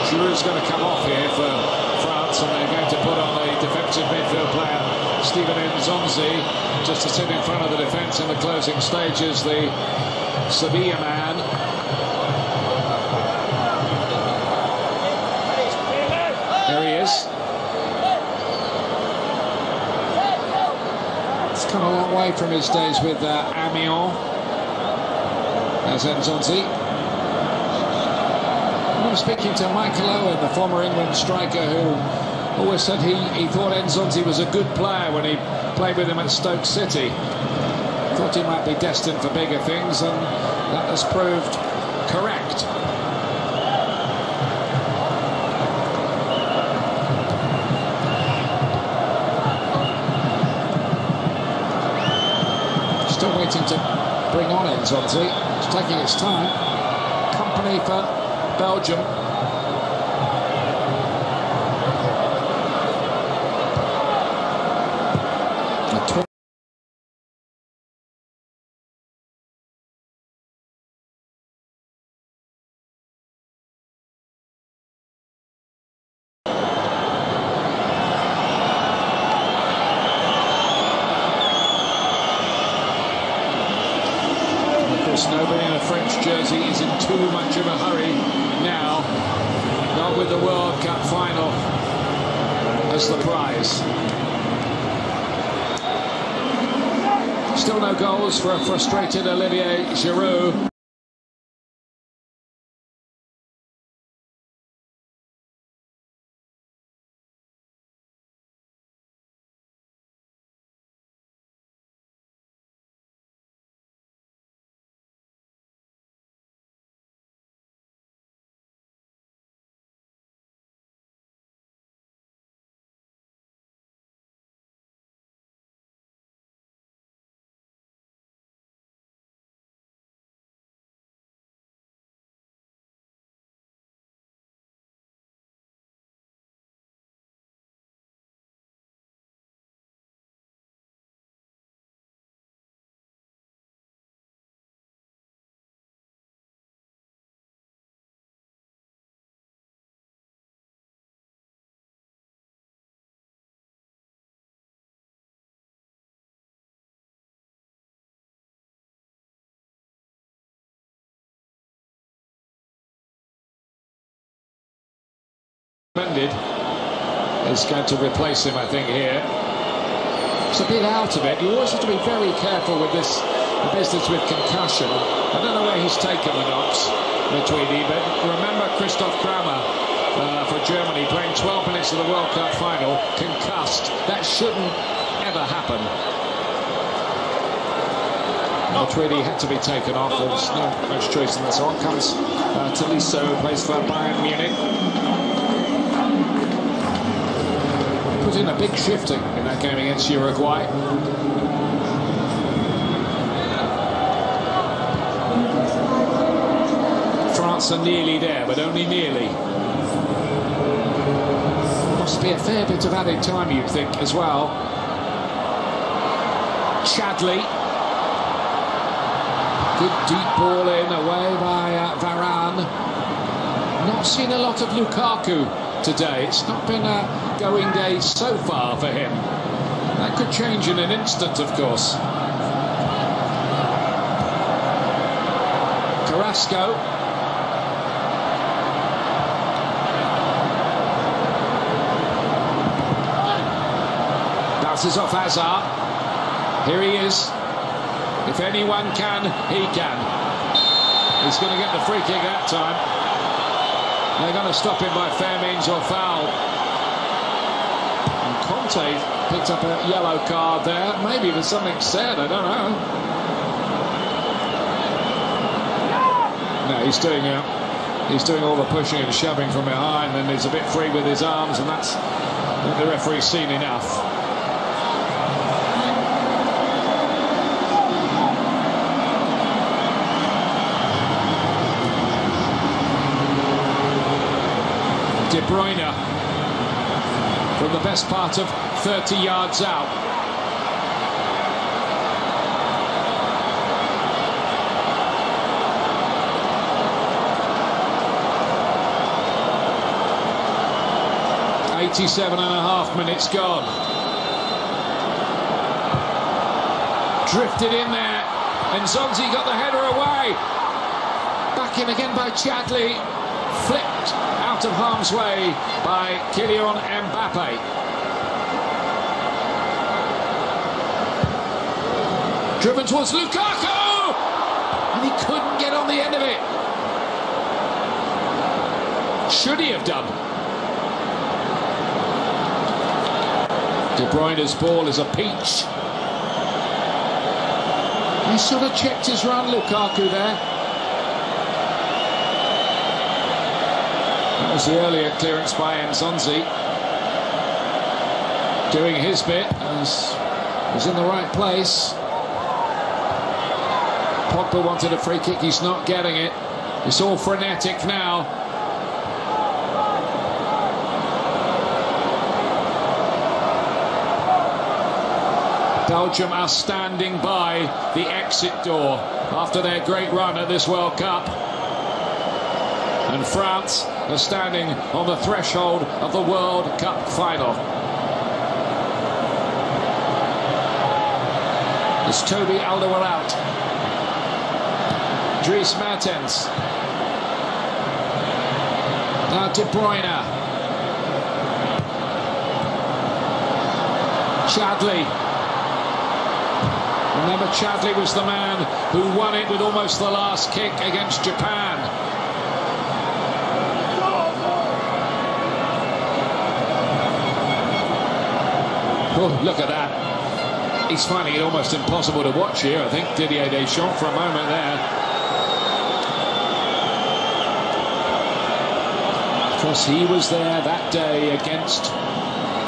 Giroud's going to come off here for France, and they're going to put on the defensive midfield player Steven Nzonzi just to sit in front of the defence in the closing stages. The Sevilla man. There he is. He's come a long way from his days with Amiens as Nzonzi. I'm speaking to Michael Owen, the former England striker, who always said he thought Nzonzi was a good player when he played with him at Stoke City. Thought he might be destined for bigger things, and that has proved correct. Still waiting to bring on Nzonzi. It's taking its time. Kompany for Belgium. too much of a hurry now. Not with the World Cup final as the prize. Still no goals for a frustrated Olivier Giroud. Is going to replace him, I think, here. It's a bit out of it. You always have to be very careful with this business with concussion. I don't know where he's taken the knocks, Matuidi, but remember Christoph Kramer for Germany playing 12 minutes of the World Cup final, concussed. That shouldn't ever happen. Matuidi had to be taken off. There's no much choice in this. On comes Tolisso, plays for Bayern Munich. Put in a big shifting in that game against Uruguay. France are nearly there, but only nearly. Must be a fair bit of added time, you'd think, as well. Chadli. Good deep ball in, away by Varane. Not seen a lot of Lukaku today. It's not been a going day so far for him. That could change in an instant, of course. Carrasco. Bounces off Hazard. Here he is. If anyone can, he can. He's going to get the free kick that time. They're going to stop him by fair means or foul. And Kante picked up a yellow card there. Maybe there's something said, I don't know. No, he's doing all the pushing and shoving from behind, and he's a bit free with his arms, and that's the referee's seen enough. De Bruyne from the best part of 30 yards out. .87.5 minutes gone. Drifted in there, and Zonzi got the header away. Back in again by Chadli. Flipped out of harm's way by Kylian Mbappe. Driven towards Lukaku! And he couldn't get on the end of it. Should he have done? De Bruyne's ball is a peach. He sort of checked his run, Lukaku, there. That was the earlier clearance by Nzonzi. Doing his bit, as was in the right place. Pogba wanted a free kick, he's not getting it. It's all frenetic now. Belgium are standing by the exit door after their great run at this World Cup. And France are standing on the threshold of the World Cup final. It's Toby Alderweireld. Dries Mertens. Now De Bruyne. Chadli. Remember, Chadli was the man who won it with almost the last kick against Japan. Oh, look at that. He's finding it almost impossible to watch here, I think, Didier Deschamps, for a moment there. Because he was there that day against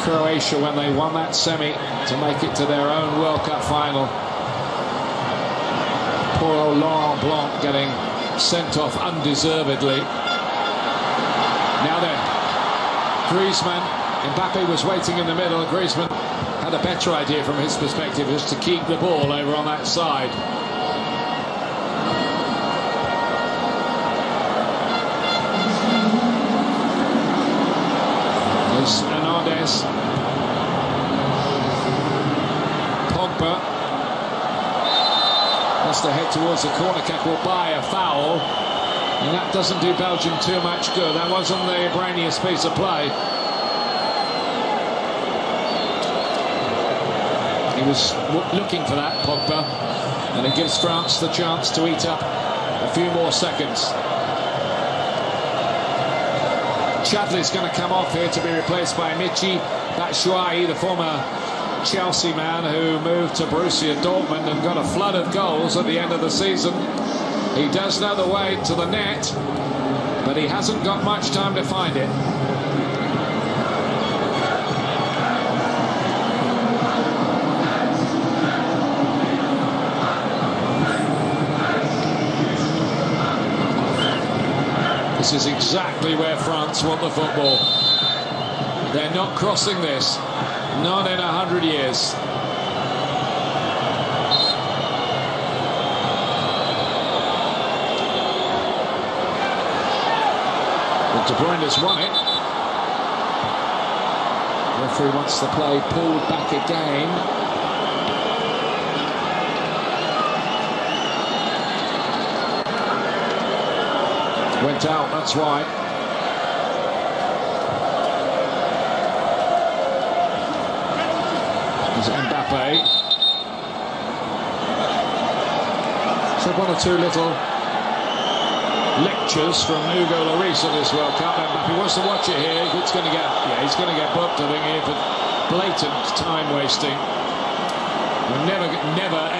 Croatia when they won that semi to make it to their own World Cup final. Poor old Laurent Blanc getting sent off undeservedly. Now then, Griezmann. Mbappe was waiting in the middle. Griezmann had a better idea from his perspective, just to keep the ball over on that side. There's Hernandez. Pogba has to head towards the corner kick, will buy a foul, and that doesn't do Belgium too much good. That wasn't the brainiest piece of play. He was looking for that, Pogba, and it gives France the chance to eat up a few more seconds. Chadli's going to come off here to be replaced by Michy Batshuayi, the former Chelsea man who moved to Borussia Dortmund and got a flood of goals at the end of the season. He does know the way to the net, but he hasn't got much time to find it. This is exactly where France want the football. They're not crossing this. Not in 100 years. But De Bruyne has won it. The referee wants the play pulled back again. Went out, that's why. There's Mbappe. So one or two little lectures from Hugo Lloris at this World Cup. Mbappe wants to watch it here. He's going to get booked, I think, here for blatant time wasting. We're never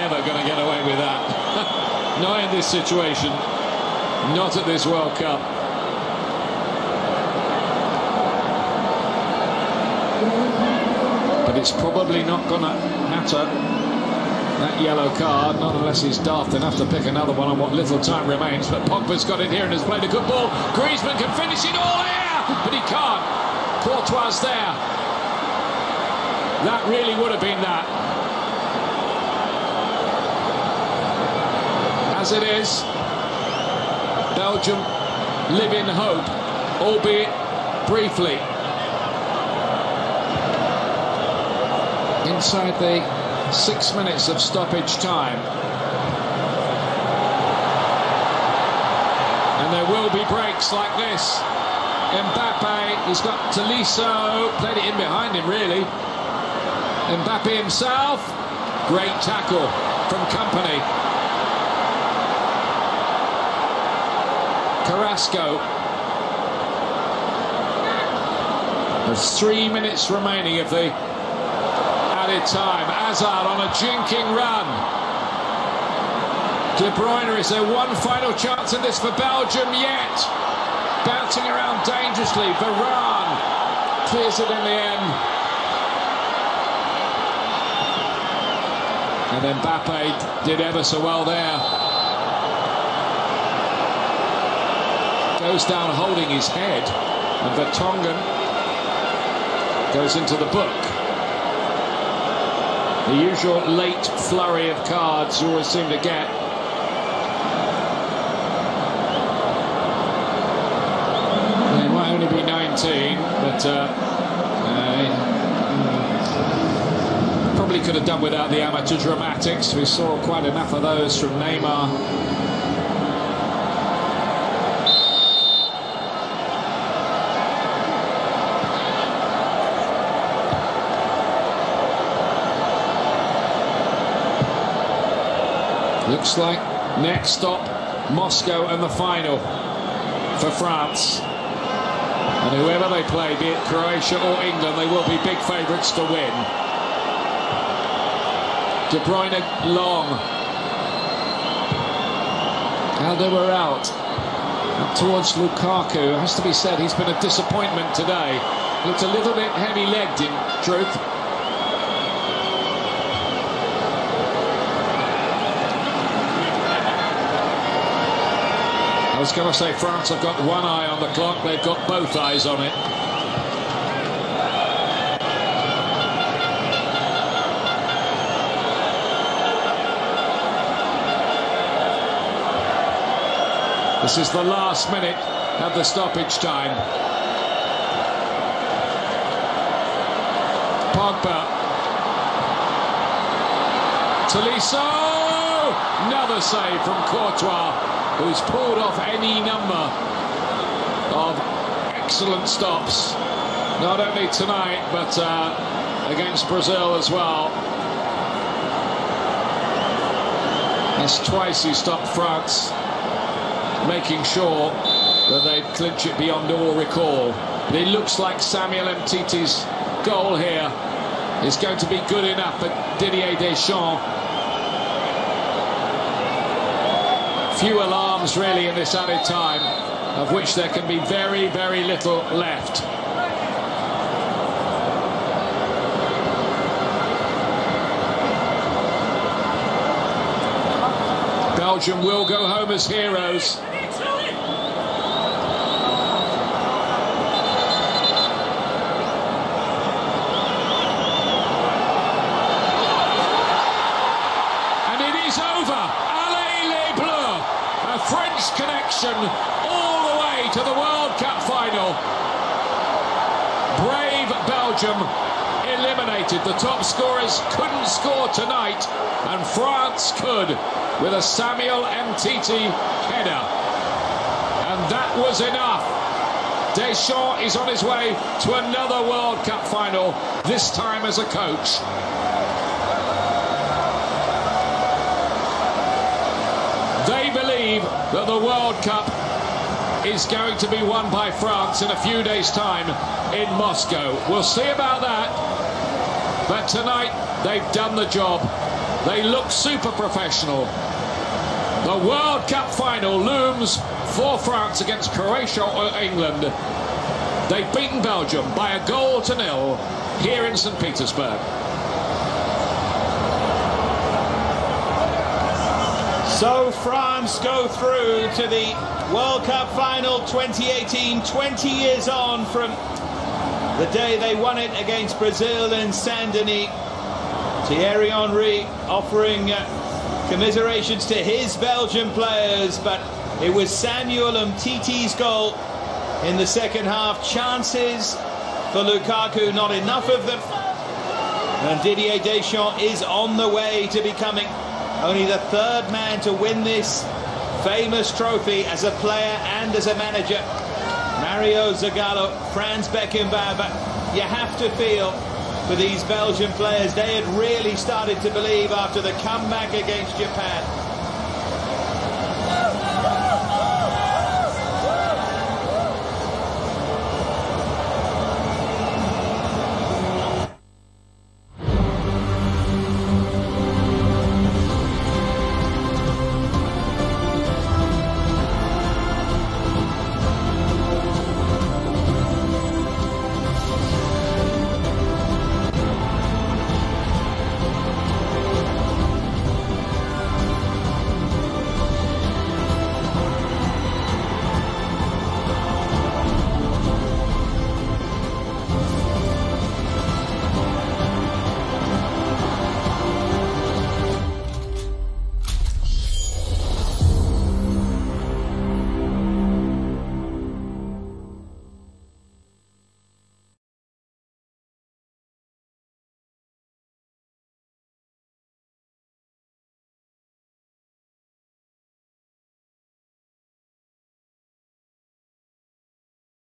ever going to get away with that. Not in this situation. Not at this World Cup. But it's probably not going to matter, that yellow card, not unless he's daft enough to pick another one on what little time remains. But Pogba's got it here and has played a good ball. Griezmann can finish it all here, but he can't. Courtois there. That really would have been that. As it is, Belgium live in hope, albeit briefly. Inside the 6 minutes of stoppage time. And there will be breaks like this. Mbappe, he's got Tolisso, played it in behind him really. Mbappe himself, great tackle from Kompany. Carrasco. There's 3 minutes remaining of the added time. Hazard on a jinking run. De Bruyne, is there one final chance in this for Belgium yet? Bouncing around dangerously. Varane clears it in the end. And then Mbappe did ever so well there. Goes down holding his head, and Vertonghen goes into the book. The usual late flurry of cards you always seem to get. They might only be 19, but probably could have done without the amateur dramatics. We saw quite enough of those from Neymar. Looks like next stop, Moscow and the final for France. And whoever they play, be it Croatia or England, they will be big favourites to win. De Bruyne long. Alderweireld up towards Lukaku. It has to be said, he's been a disappointment today. Looked a little bit heavy-legged in truth. I was going to say France have got one eye on the clock, they've got both eyes on it. This is the last minute of the stoppage time. Pogba. Tolisso! Another save from Courtois, who's pulled off any number of excellent stops, not only tonight but against Brazil as well. That's twice he stopped France, making sure that they'd clinch it beyond all recall. But it looks like Samuel Umtiti's goal here is going to be good enough for Didier Deschamps. Few alarms really in this added time, of which there can be very, very little left. Belgium will go home as heroes. French connection all the way to the World Cup final. Brave Belgium eliminated. The top scorers couldn't score tonight, and France could with a Samuel Umtiti header. And that was enough. Deschamps is on his way to another World Cup final, this time as a coach. They believe that the World Cup is going to be won by France in a few days' time in Moscow. We'll see about that. But tonight, they've done the job. They look super professional. The World Cup final looms for France against Croatia or England. They've beaten Belgium by 1-0 here in St. Petersburg. So France go through to the World Cup final 2018, 20 years on from the day they won it against Brazil in Saint-Denis. Thierry Henry offering commiserations to his Belgian players, but it was Samuel Umtiti's goal in the second half. Chances for Lukaku, not enough of them. And Didier Deschamps is on the way to becoming only the third man to win this famous trophy as a player and as a manager. Mario Zagallo, Franz Beckenbauer, but you have to feel for these Belgian players. They had really started to believe after the comeback against Japan.